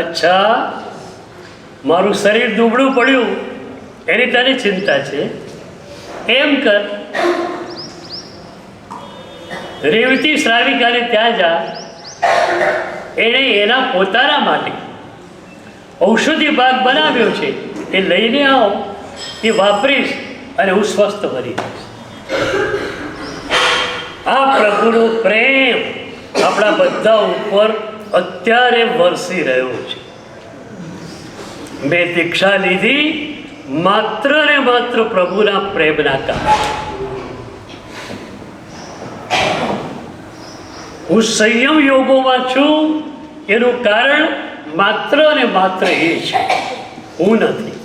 અચ્છા મારું શરીર દુબળું પડ્યું એની તને ચિંતા છે, એમ કર રેવતી શ્રાવિકાને ત્યાં જા, એણે એના પોતાના માટે ઔષધિ ભાગ બનાવ્યો છે, એ લઈને આવો, એ વાપરીશ અને હું સ્વસ્થ બની જઈશ. આ પ્રભુનો પ્રેમ આપણા બધા ઉપર અત્યારે વરસી રહ્યો છે. મેં દીક્ષા લીધી માત્ર ને માત્ર પ્રભુના પ્રેમના કારણે. હું સંયમ યોગોમાં છું એનું કારણ માત્ર ને માત્ર એ છે, હું નથી.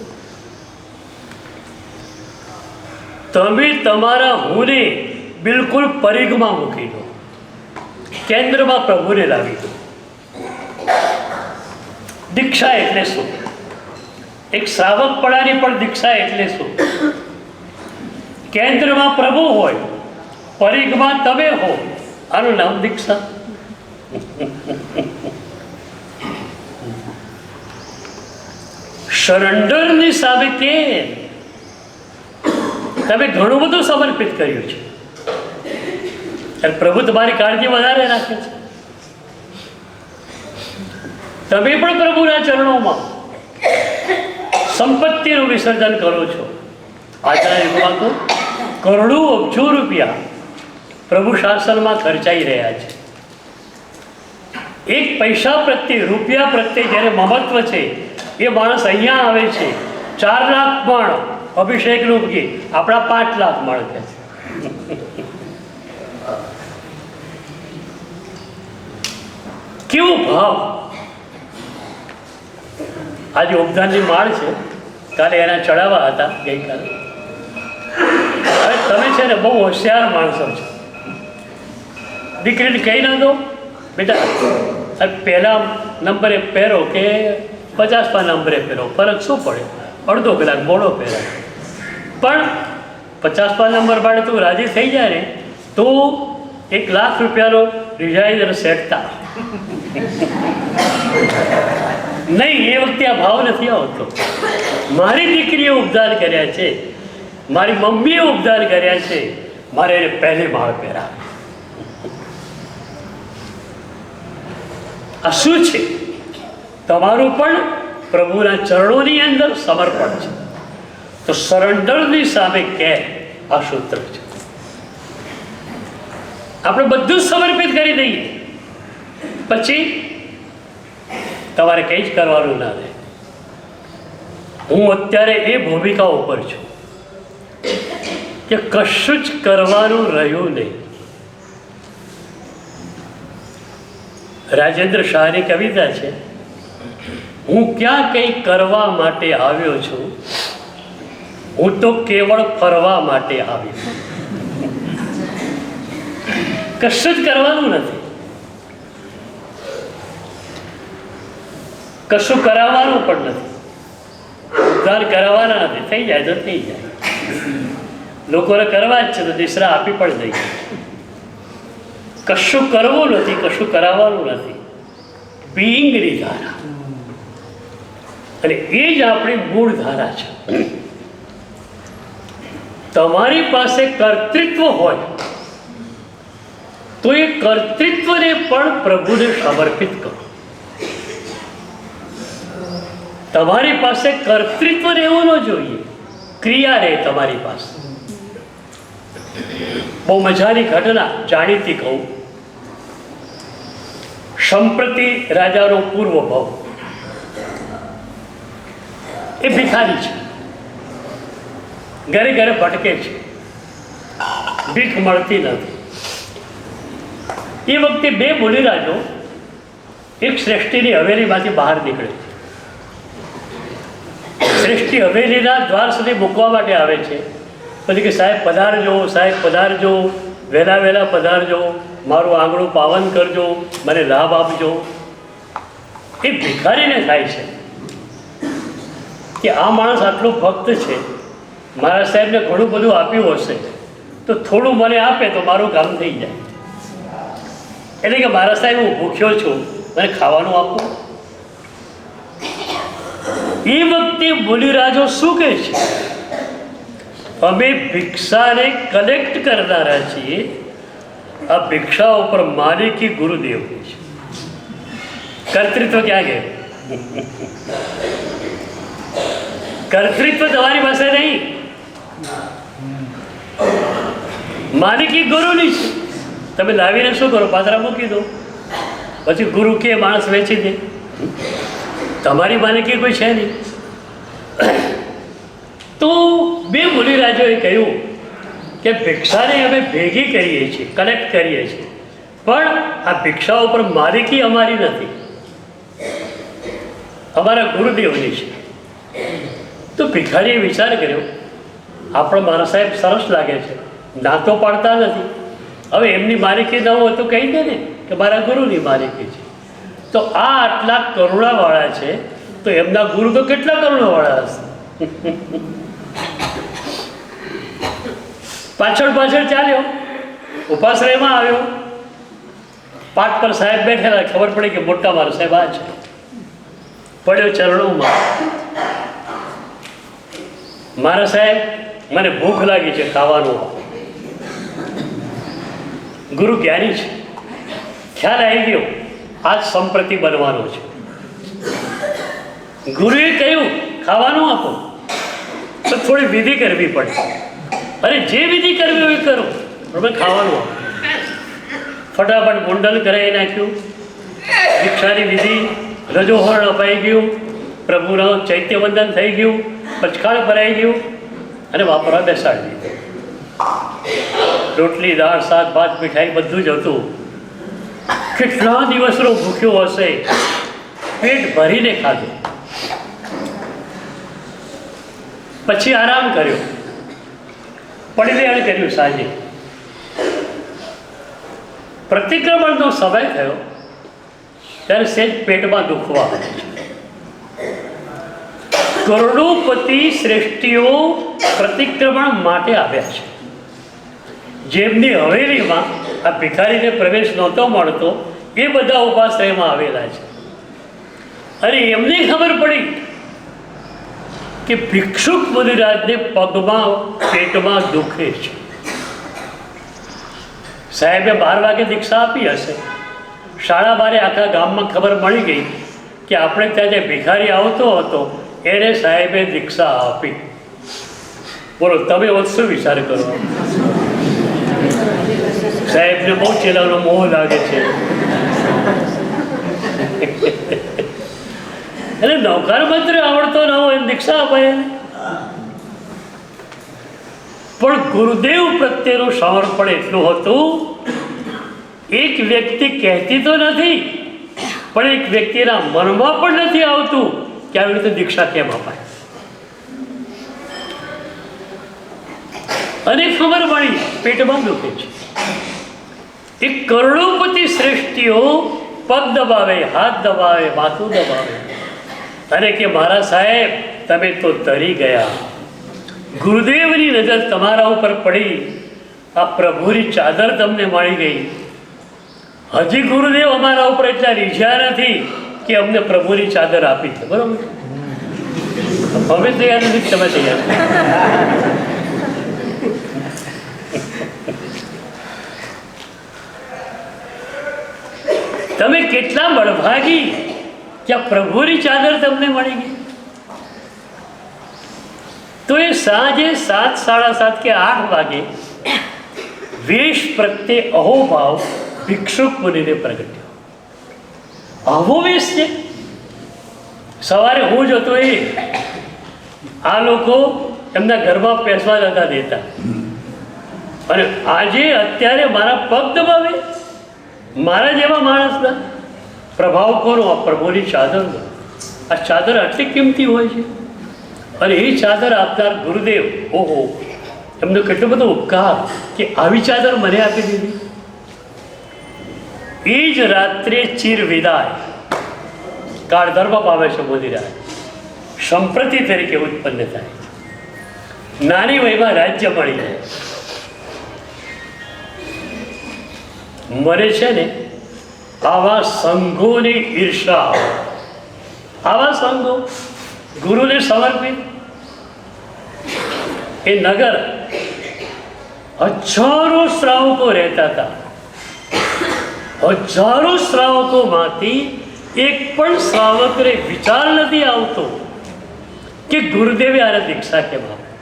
તમે તમારા હુંને બિલકુલ પરિઘમાં મૂકી દો, કેન્દ્રમાં પ્રભુને લાવી દો. દીક્ષા એટલે શું? એક શ્રાવકપણાની પણ દીક્ષા એટલે શું? કેન્દ્રમાં પ્રભુ હોય, પરિઘમાં તમે હો, આનું નામ દીક્ષા. સરેન્ડરની સામે કે તમે ઘણું બધું સમર્પિત કર્યું છે અને પ્રભુ તમારી કાળજી વધારે રાખે છે. તમે પણ પ્રભુના ચરણોમાં સંપત્તિનું વિસર્જન કરો છો. આજના યુગમાં તો કરોડો અબજો રૂપિયા પ્રભુ શાસનમાં ખર્ચાઈ રહ્યા છે. એક પૈસા પ્રત્યે, રૂપિયા પ્રત્યે જ્યારે મહત્વ છે, એ માણસ અહીંયા આવે છે 4 લાખ પણ અભિષેકનું ગીત, આપણા 5 લાખ મણ કે છે. કેવો ભાવ! આજે ઉપધાનની માળ છે, કાલે એના ચડાવવા હતા ગઈકાલે. હવે તમે છે ને બહુ હોશિયાર માણસો છો. દીકરીને કહી ના દો બેટા પહેલા નંબરે પહેરો કે 50મા નંબરે પહેરો, ફરક શું પડે? અડધો કલાક મોડો પહેરાય. પણ 50મા નંબર માટે તું રાજી થઈ જાય ને તો 1 લાખ રૂપિયાનો ડિઝાઇનર સેટતા નહીં. એ વખતે આ ભાવ નથી આવતો. મારી દીકરીએ ઉપદાન કર્યા છે, મારી મમ્મીએ ઉપદાન કર્યા છે, મારે એને પહેલી માળ પહેરા. આ શું છે? તમારું પણ પ્રભુના ચરણોની અંદર સમર્પણ છે. તો સરેન્ડરની સામે કે આ સૂત્ર છે. આપણે બધું સમર્પિત કરી દઈએ, પછી તમારે કંઈ જ કરવાનું ના રહે. હું અત્યારે એ ભૂમિકા ઉપર છું કે કશું જ કરવાનું રહ્યું નહીં. રાજેન્દ્ર શાહની કવિતા છે, હું ક્યાં કંઈ કરવા માટે આવ્યો છું, હું તો કેવળ ફરવા માટે આવ્યો. કશું જ કરવાનું નથી, કશું કરાવવાનું પણ નથી, ઉદ્ધાર કરાવવાના નથી. થઈ જાય તો થઈ જાય, લોકોને કરવા જ છે તો દિશરા આપી પણ દઈએ. કશું કરવું નથી, કશું કરાવવાનું નથી. બિઈંગની ધારા, અને એ જ આપણી મૂળ ધારા છે. તમારી પાસે કર્તૃત્વ હોય તો એ કર્તૃત્વને પણ પ્રભુને સમર્પિત કરો. તમારી પાસે કર્તૃત્વ રહેવું ન જોઈએ, ક્રિયા રહે તમારી પાસે. બહુ મજાની ઘટના જાણીતી કહું. સંપ્રતિ રાજાનો પૂર્વ ભાવ એ ભિખારી છે, ઘરે ઘરે ભટકે છે, ભીખ મળતી નથી. એ વખતે 2 મુનિરાજો એક શ્રેષ્ઠીની હવેલીમાંથી બહાર નીકળે છે. શ્રેષ્ઠી હવેલીના દ્વાર સુધી મૂકવા માટે આવે છે. પછી કે સાહેબ પધારજો, સાહેબ પધારજો, વહેલા વહેલા પધારજો, મારું આંગણું પાવન કરજો, મને લાભ આપજો. એ ભિખારીને થાય છે કે આ માણસ આટલો ભક્ત છે, મારા સાહેબને ઘણું બધું આપ્યું હશે, તો થોડું મને આપે તો મારું કામ થઈ જાય. એટલે કે મારા સાહેબ હું ભૂખ્યો છું, મને ખાવાનું આપો. એ વખતે બલિરાજો શું કહે છે? અમે ભિક્ષાને કલેક્ટ કરનારા છીએ, આ ભિક્ષા ઉપર માલિકી ગુરુદેવની છે. કર્તૃત્વ ક્યાં ગયું? કર્તૃત્વ તમારી પાસે નહીં, માલિકી ગુરુની છે. તમે લાવીને શું કરો? પાત્રા મૂકી દો, પછી ગુરુ કે માણસ વેચી દે. તમારી માલિકી કોઈ છે નહીં. તો 2 મુનિરાજોએ કહ્યું કે ભિક્ષાને અમે ભેગી કરીએ છીએ, કલેક્ટ કરીએ છીએ, પણ આ ભિક્ષા ઉપર માલિકી અમારી નથી, અમારા ગુરુદેવની છે. તો ભિખારીએ વિચાર કર્યો, આપણે મારા સાહેબ સરસ લાગે છે, ના તો પાડતા નથી, હવે એમની માલિકી ન હોય તો કહી દે ને કે મારા ગુરુની માલિકી છે. તો આ આટલા કરુણાવાળા છે, તો એમના ગુરુ તો કેટલા કરુણાવાળા હશે. પાછળ ચાલ્યો, ઉપાશ્રયમાં આવ્યો. પાટ પર સાહેબ બેઠેલા, ખબર પડી કે મોટા મારા સાહેબ આ છે. પડ્યો ચરણોમાં, મારા સાહેબ મને ભૂખ લાગી છે, ખાવાનું. ગુરુ જ્ઞાની છે, ખ્યાલ આવી ગયો આજ સંપ્રતિ બનવાનો છે. ગુરુએ કહ્યું ખાવાનું આપો, તો થોડી વિધિ કરવી પડે. અરે જે વિધિ કરવી હોય કરો, પણ ખાવાનું આપો. ફટાફટ મુંડન કરાવી નાખ્યું, દીક્ષાની વિધિ, રજોહરણ અપાઈ ગયું, પ્રભુનો ચૈત્યવંદન થઈ ગયું, પચકાળ ભરાઈ ગયું, અને વાપરવા બેસાડી દીધું. રોટલી, દાળ, શાક, ભાત, મીઠાઈ બધું જ હતું. કેટલા દિવસનો ભૂખ્યો હશે, પેટ ભરીને ખાધું. પછી આરામ કર્યો, પડિલેણ કર્યું. સાંજે પ્રતિક્રમણનો સમય થયો ત્યારે સેજ પેટમાં દુખવા આવે છે. કરોડોપતિ શ્રેષ્ઠીઓ પ્રતિક્રમણ માટે આવ્યા છે. જેમની હવેલીમાં આ ભિખારીને પ્રવેશ નહોતો મળતો એ બધા ઉપાશ્રયમાં આવેલા છે. અને એમને ખબર પડી કે ભિક્ષુક મુનિરાજને પગમાં પેટમાં દુખે છે. સાહેબે 12 વાગે દીક્ષા આપી હશે, 12:30 આખા ગામમાં ખબર મળી ગઈ કે આપણે ત્યાં જે ભિખારી આવતો હતો એને સાહેબે દીક્ષા આપી. બોલો તમે શું વિચાર કરો? સાહેબને બહુ ચેલાનો મોહ લાગે છે. એટલે નૌકાર મંત્ર આવડતો ન હોય દીક્ષા અપાય એને. પણ ગુરુદેવ પ્રત્યેનું સમર્પણ એટલું હતું, એક વ્યક્તિ કહેતી તો નથી પણ એક વ્યક્તિના મનમાં પણ નથી આવતું કે આવી રીતે દીક્ષા કેમ અપાય. અને ખબર પડી પેટમાં દુખે છે. એક કરોડોપતિ શ્રેષ્ઠીઓ પગ દબાવે, હાથ દબાવે, માથું દબાવે અને કે મારા સાહેબ તમે તો તરી ગયા, ગુરુદેવની નજર તમારા ઉપર પડી, આ પ્રભુની ચાદર તમને મળી ગઈ. હજી ગુરુદેવ અમારા ઉપર એટલા રીઝ્યા નથી કે અમને પ્રભુની ચાદર આપી છે. બરોબર, હવે તૈયાર નથી, તમે તૈયાર. તમે કેટલા બળભાગી કે આ પ્રભુની ચાદર તમને મળી ગઈ. તો એ સાંજે 7, 7:30 કે 8 વાગે વેશ પ્રત્યે અહોભાવ ભિક્ષુક મુનિને પ્રગટ્યો. આવો વેશ છે. સવારે હું જતો એ આ લોકો એમના ઘરમાં પેસવા નતા દેતા, અને આજે અત્યારે મારા પગ દબાવે, મારા જેવા માણસના પ્રભાવ કોનો? આ પ્રભુની ચાદરનો. આ ચાદર આટલી કિંમતી હોય છે. અને એ ચાદર આપનાર ગુરુદેવ, ઓહો, એમનો કેટલો બધો ઉપકાર કે આવી ચાદર મને આપી દીધી. એ જ રાત્રે ચિર વિદાય કાળધર્મ પામે છે મોદીરાજ. સંપ્રતિ તરીકે ઉત્પન્ન થાય, નાની વયમાં રાજ્ય મળી જાય. મને છે ને આવા સંઘોની ઈર્ષા, આવા સંઘો ગુરુને સમર્પિત. એ નગર હજારો શ્રાવકો રહેતા હતા. હજારો શ્રાવકોમાંથી એક પણ શ્રાવકને વિચાર નથી આવતો કે ગુરુદેવે આને દીક્ષા કેમ આપી.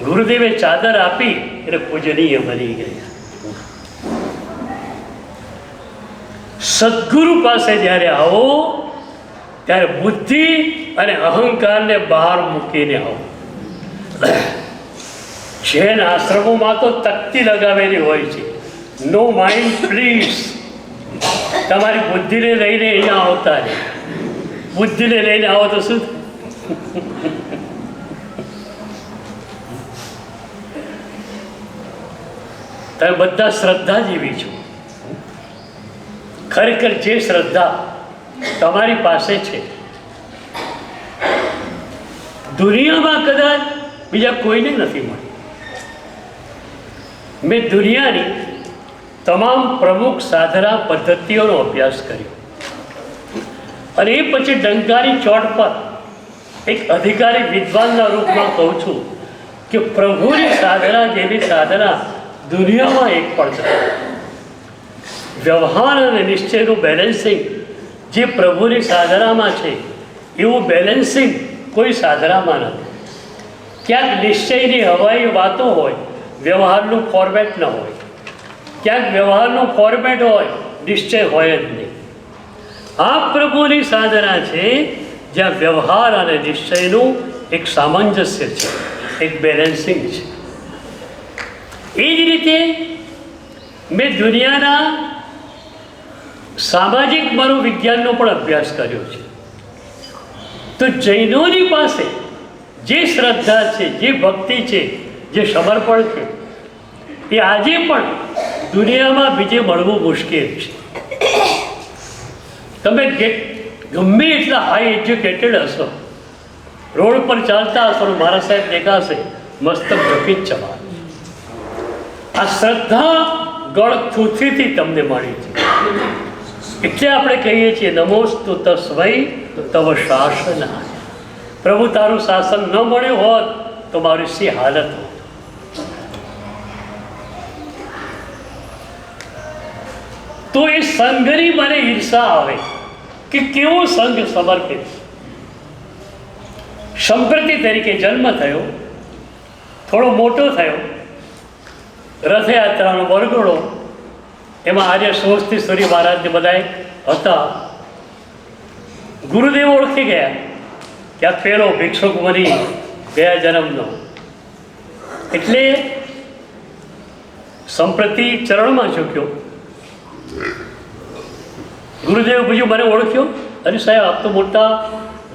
ગુરુદેવે ચાદર આપી એટલે પૂજનીય બની ગયા. સદગુરુ પાસે જ્યારે આવો ત્યારે બુદ્ધિ અને અહંકારને બહાર મૂકીને આવો. જૈન આશ્રમોમાં તો તકતી લગાવેલી હોય છે, નો માઇન્ડ પ્લીઝ. તમારી બુદ્ધિને લઈને અહીંયા આવતા ને, બુદ્ધિને લઈને આવો તો શું? તમે બધા શ્રદ્ધા જેવી છો. ખરેખર જે શ્રદ્ધા તમારી પાસે છે દુનિયામાં કદાચ બીજા કોઈને નથી મળી. મેં દુનિયાની તમામ પ્રમુખ સાધના પદ્ધતિઓનો અભ્યાસ કર્યો અને એ પછી ડંકાની ચોટ પર એક અધિકારી વિદ્વાનના રૂપમાં કહું છું કે પ્રભુની સાધના જેવી સાધના દુનિયામાં એક પણ નથી. વ્યવહાર અને નિશ્ચયનું બેલેન્સિંગ જે પ્રભુની સાધનામાં છે એવું બેલેન્સિંગ કોઈ સાધનામાં નથી. ક્યાંક નિશ્ચયની હવાઈ વાતો હોય, વ્યવહારનું ફોર્મેટ ન હોય. ક્યાંક વ્યવહારનું ફોર્મેટ હોય, નિશ્ચય હોય જ નહીં. આ પ્રભુની સાધના છે જ્યાં વ્યવહાર અને નિશ્ચયનું એક સામંજસ્ય છે, એક બેલેન્સિંગ છે. એ જ રીતે મેં દુનિયાના સામાજિક મનોવિજ્ઞાનનો પણ અભ્યાસ કર્યો છે. તો જૈનોની પાસે જે શ્રદ્ધા છે, જે ભક્તિ છે, જે સમર્પણ છે, એ આજે પણ દુનિયામાં બીજે મળવું મુશ્કેલ છે. તમે ગમે એટલા હાઈ એજ્યુકેટેડ હશો, રોડ પર ચાલતા હશો, મારા સાહેબ દેખાશે મસ્તક ઝૂકી જ જવા. આ શ્રદ્ધા ગળથૂથીથી તમને મળી છે. એટલે આપણે કહીએ છીએ નમોસ્તુ તસ્મૈ તવ શાસન. પ્રભુ તારું શાસન ન મળ્યું હોત તો મારી શી હાલત હોત. તો એ સંઘની મને ઈર્ષા આવે કે કેવો સંઘ સમર્પિત. સંપ્રતિ તરીકે જન્મ થયો, થોડો મોટો થયો, રથયાત્રાનો વરઘોડો, એમાં આર્ય સ્વસ્તિ સૂર્ય મહારાજને બધાએ હતા. ગુરુદેવ ઓળખી ગયા કે આ પેલો ભિક્ષુક બની ગયા જન્મનો. એટલે સંપ્રતિ ચરણમાં ઝૂક્યો. ગુરુદેવ બીજું મને ઓળખ્યો, અરે સાહેબ આપ તો મોટા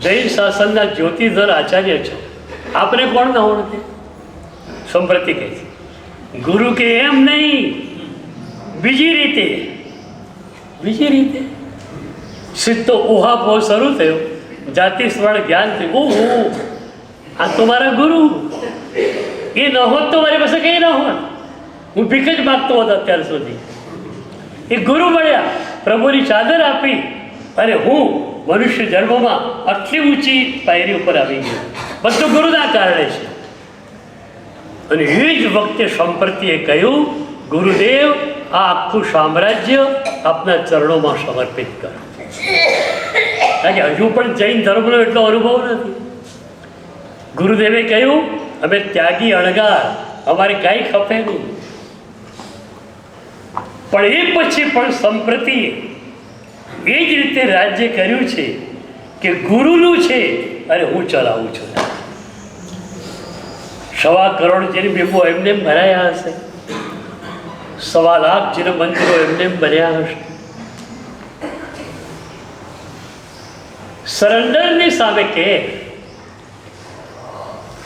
જૈન શાસનના જ્યોતિધર આચાર્ય છો, આપને કોણ ના ઓળખે? સંપ્રતિ કહે છે. ગુરુ કે એમ નહીં, બીજી રીતે સીધો ઉહાપો શરૂ થયો, જાતિ સ્વર્ણ જ્ઞાન થયું. ઓહો, આ તો મારા ગુરુ. એ ન હોત તો મારી પાસે કંઈ ન હોત. હું ભીખ જ માગતો હતો અત્યાર સુધી. એ ગુરુ મળ્યા, પ્રભુની ચાદર આપી, અને હું મનુષ્ય જન્મમાં આટલી ઊંચી પાયરી ઉપર આવી ગયો. બધું ગુરુના કારણે છે. અને એ જ વખતે સંપ્રતિએ કહ્યું, ગુરુદેવ આ આખું સામ્રાજ્ય આપના ચરણોમાં સમર્પિત કરો. કારણ કે હજુ પણ જૈન ધર્મનો એટલો અનુભવ નથી. ગુરુદેવે કહ્યું, અમે ત્યાગી અણગાર, અમારે કાંઈ ખપે નહીં. પણ એ પછી પણ સંપ્રતિએ એ જ રીતે રાજ્ય કર્યું છે કે ગુરુનું છે અને હું ચલાવું છું. 1.25 કરોડ જેની બેબો એમને ભરાયા હશે, 1.25 લાખ જેના મંદિરો એમને બન્યા હશે. સરેન્ડરની સામે કે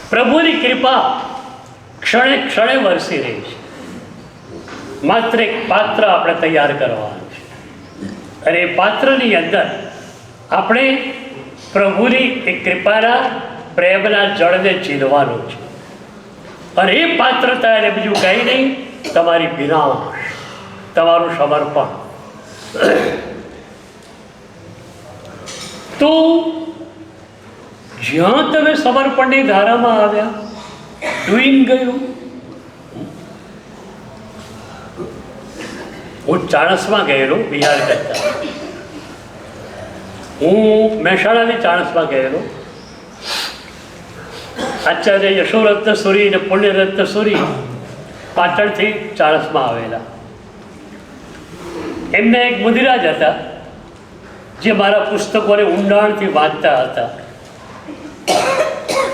પ્રભુની કૃપા ક્ષણે ક્ષણે વરસી રહી છે. માત્ર એક પાત્ર આપણે તૈયાર કરવાનું છે, અને એ પાત્રની અંદર આપણે પ્રભુની એક કૃપાના પ્રેમના જળને ઝીલવાનું છે. અને એ પાત્રતા એટલે બીજું કંઈ નહીં, તમારી વિનાશ, તમારું સમર્પણ. તો જ્યાં તમે સમર્પણની ધારામાં આવ્યા, ડુઈંગ ગયું. હું ચાણસમાં ગયેલો, બિહાર કરતા. હું મહેસાણાની ચાણસમાં ગયેલો. આચાર્ય યશોરત્ન સુરી અને પુણ્યરત્ન સુરી પાટણથી ચાણસમાં આવેલા. એમના એક મુદિરાજ હતા જે મારા પુસ્તકોને ઊંડાણથી વાંચતા હતા.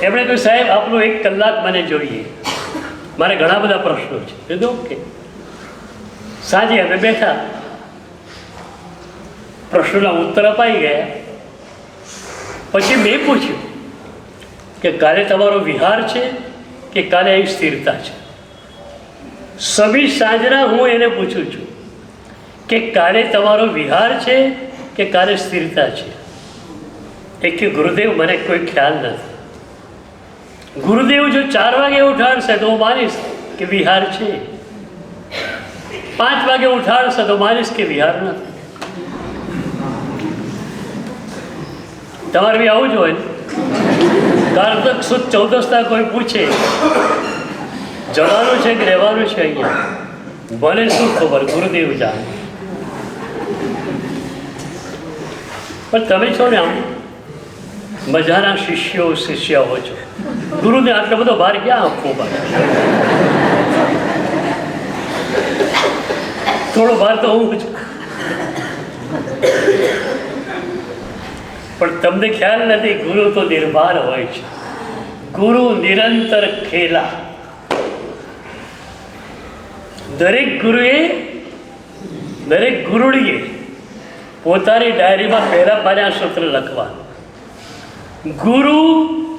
એમણે કહ્યું, સાહેબ આપનો 1 કલાક મને જોઈએ, મારે ઘણા બધા પ્રશ્નો છે. કીધું ઓકે. સાંજે અમે બેઠા, પ્રશ્નોના ઉત્તર અપાઈ ગયા. પછી મેં પૂછ્યું કે કાલે તમારો વિહાર છે કે કાલે અહીં સ્થિરતા છે? સમી સાંજના હું એને પૂછું છું કે કાલે તમારો વિહાર છે કે કાલે સ્થિરતા છે? એ કે ગુરુદેવ મને કોઈ ખ્યાલ નથી. ગુરુદેવ જો 4 વાગે ઉઠાડશે તો હું માનીશ કે વિહાર છે, 5 વાગે ઉઠાડશે તો માનીશ કે વિહાર નથી. તમારે બી આવું જ હોય. કારતક સુદ 14ના કોઈ પૂછે જવાનું છે કે રહેવાનું છે અહીંયા, મને શું ખબર, ગુરુદેવ જાણે. પણ તમે છો ને આમ મજાના શિષ્યાઓ છો, ગુરુને આટલો બધો ભાર ક્યાં આપવો પડે? થોડો ભાર તો હું છું. પણ તમને ખ્યાલ નથી, ગુરુ તો નિર્ભાર હોય છે. ગુરુ નિરંતર ખેલા. દરેક ગુરુડીએ પોતાની ડાયરીમાં પહેલા 5 સૂત્ર લખવાનું. ગુરુ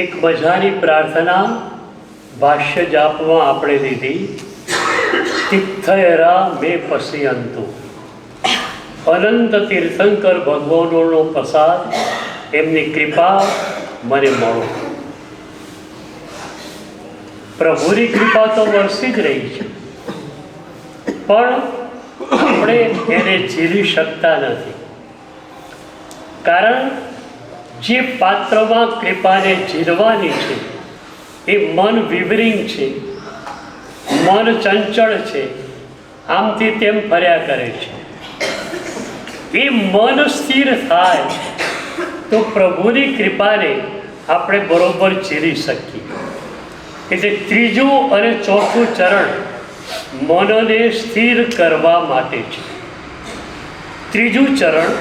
એક મજાની પ્રાર્થના ભાષ્ય જાપમાં આપણે લીધી, તિથયરા મે પશ્યંતુ. અનંત તીર્થંકર ભગવાનોનો પ્રસાદ, એમની કૃપા મને મળો. પ્રભુની કૃપા તો વરસી જ રહી છે, પણ આપણે એને ઝીલી શકતા નથી. કારણ જે પાત્રમાં કૃપાને ઝીલવાની છે એ મન વિવરિંગ છે, મન ચંચળ છે, આમથી તેમ ફર્યા કરે છે. એ મન સ્થિર થાય તો પ્રભુની કૃપાને આપણે બરોબર ઝીલી શકીએ. એટલે ત્રીજું અને ચોથું ચરણ મનને સ્થિર કરવા માટે છે. ત્રીજું ચરણ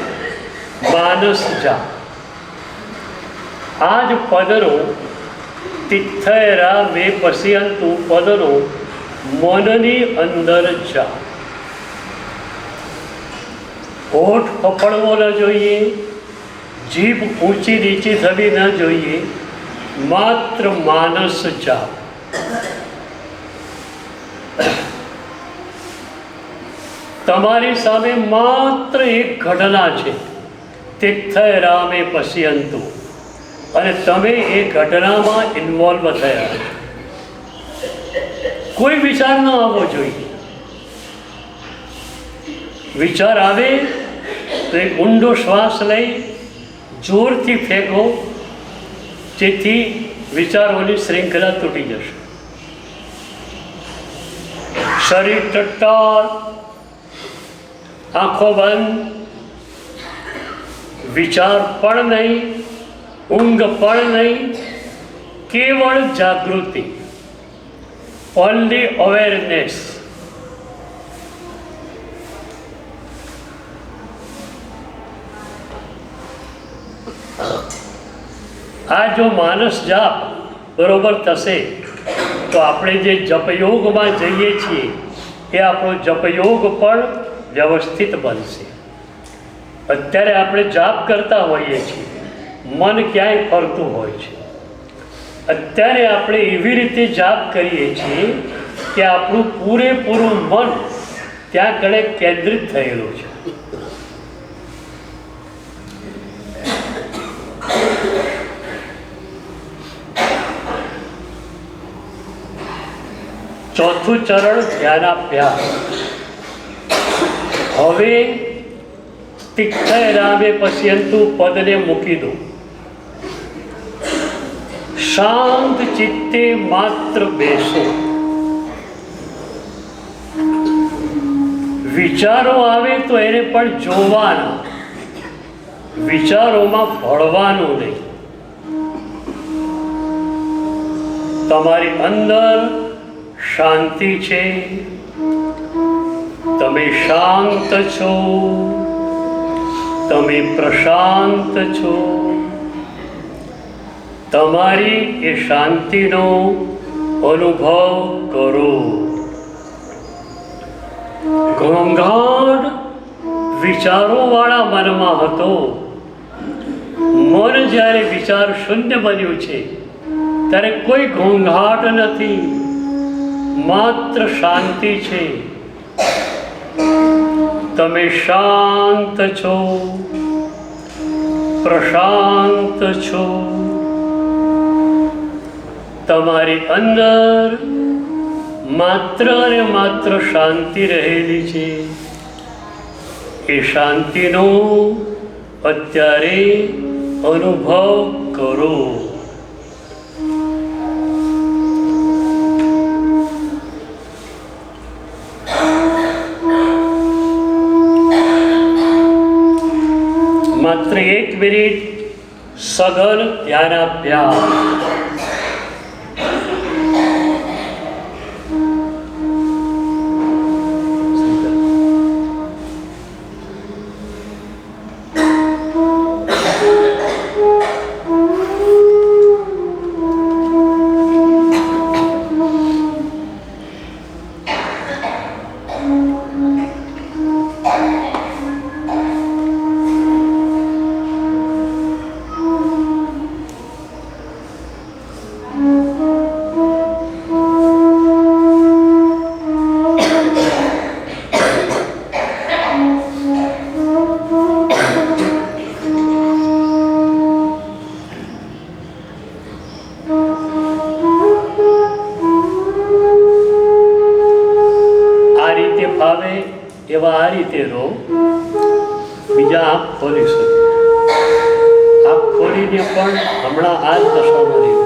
માનસ જા. આ જ પદનો તિથયરા મે પશ્યંતુ પદનો મનની અંદર જા. હોઠ ફફડવો ન જોઈએ, જીભ ઊંચી નીચી થવી ન જોઈએ, માત્ર માનસ જા. તમારી સામે માત્ર એક ઘટના છે, તિથયરા મે પશ્યંતુ, અને તમે એ ઘટનામાં ઇન્વોલ્વ થયા છો. કોઈ વિચાર ન આવવો જોઈએ. વિચાર આવે તો એક ઊંડો શ્વાસ લઈ જોરથી ફેંકો, જેથી વિચારોની શ્રૃંખલા તૂટી જશે. શરીર ટટ્ટાર, આંખો બંધ, વિચાર પણ નહીં, ઊંઘ પણ નહીં, કેવળ જાગૃતિ, ઓનલી અવેરનેસ. આ જો માનસ જાપ બરોબર થશે તો આપણે જે જપયોગમાં જઈએ છીએ એ આપણો જપયોગ પણ વ્યવસ્થિત બનશે. અત્યારે આપણે જાપ કરતા હોઈએ છીએ, મન ક્યાંય ફરતું હોય છે. અત્યારે આપણે એવી રીતે જાપ કરીએ છીએ કે આપણું પૂરેપૂરું મન ત્યાં કણે કેન્દ્રિત થયેલું છે. ચોથું ચરણ ધ્યાનાભ્યાસ. હવે તિથયરા મે પશ્યંતુ પદને મૂકી દો. શાંત ચિત્તે માત્ર બેસો. વિચારો આવે તો એને પણ જોવાના, વિચારોમાં ભળવાનું નહીં. તમારી અંદર શાંતિ છે, તમે શાંત છો, તમે પ્રશાંત છો. તમારી એ શાંતિનો અનુભવ કરો. ઘોંઘાટ વિચારોવાળા મનમાં હતો. મન જ્યારે વિચાર શૂન્ય બન્યું છે ત્યારે કોઈ ઘોંઘાટ નથી, માત્ર શાંતિ છે. તમે શાંત છો, પ્રશાંત છો. તમારી અંદર માત્ર અને માત્ર શાંતિ રહેલી છે. એ શાંતિનો અત્યારે અનુભવ કરો. માત્ર 1 મિનિટ સઘન ધ્યાનાભ્યાસ. ફાવે એવા આ રીતે રહો. બીજા આંખ ખોલીશું. આંખ ખોલીને પણ હમણાં આ જ દશામાં રહ્યું.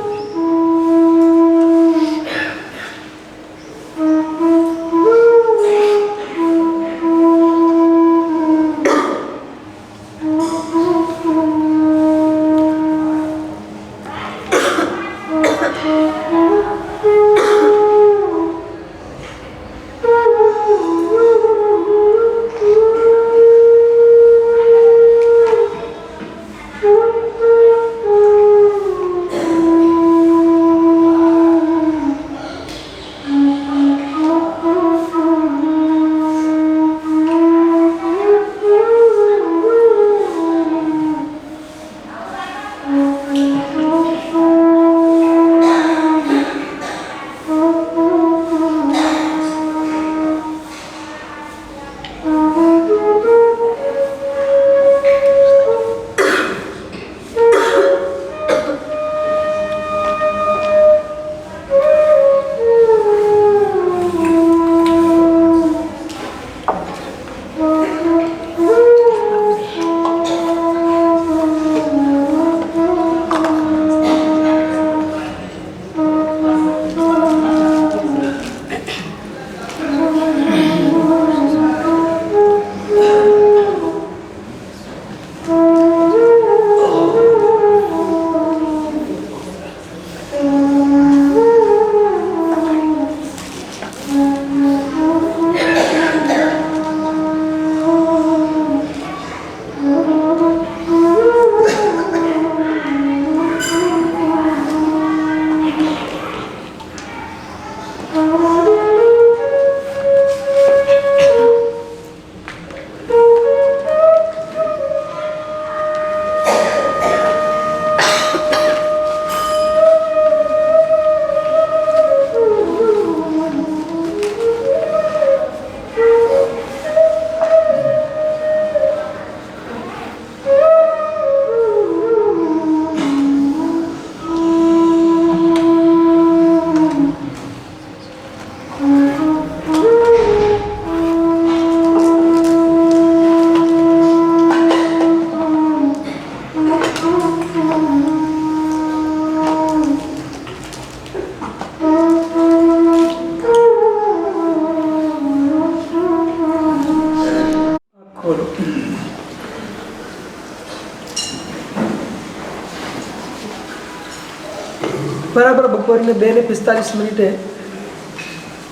બરાબર બપોરને 2:45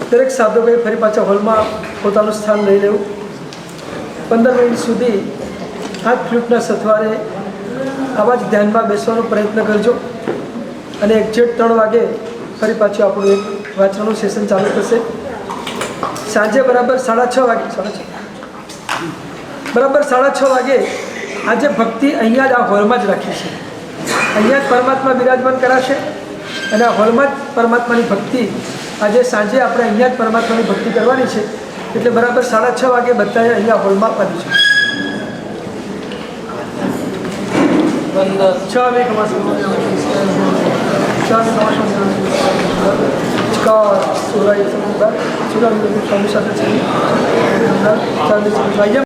દરેક સાધકોએ ફરી પાછા હોલમાં પોતાનું સ્થાન લઈ લેવું. 15 મિનિટ સુધી હાથ ફ્લૂટના સથવારે આવા જ ધ્યાનમાં બેસવાનો પ્રયત્ન કરજો અને એક્ઝેક્ટ 3 વાગે ફરી પાછું આપણું એક વાંચવાનું સેશન ચાલુ થશે. સાંજે બરાબર 6:30 વાગે બરાબર 6:30 વાગે આજે ભક્તિ અહીંયા જ આ હોલમાં જ રાખી છે. અહીંયા જ પરમાત્મા બિરાજમાન કરાશે અને આ હોલમાં જ પરમાત્માની ભક્તિ આજે સાંજે આપણે અહીંયા જ પરમાત્માની ભક્તિ કરવાની છે. એટલે બરાબર 6:30 વાગે બધાએ અહીંયા હોલમાં પહોંચીશું. 6 વાગે સ્વામી સાથે છે.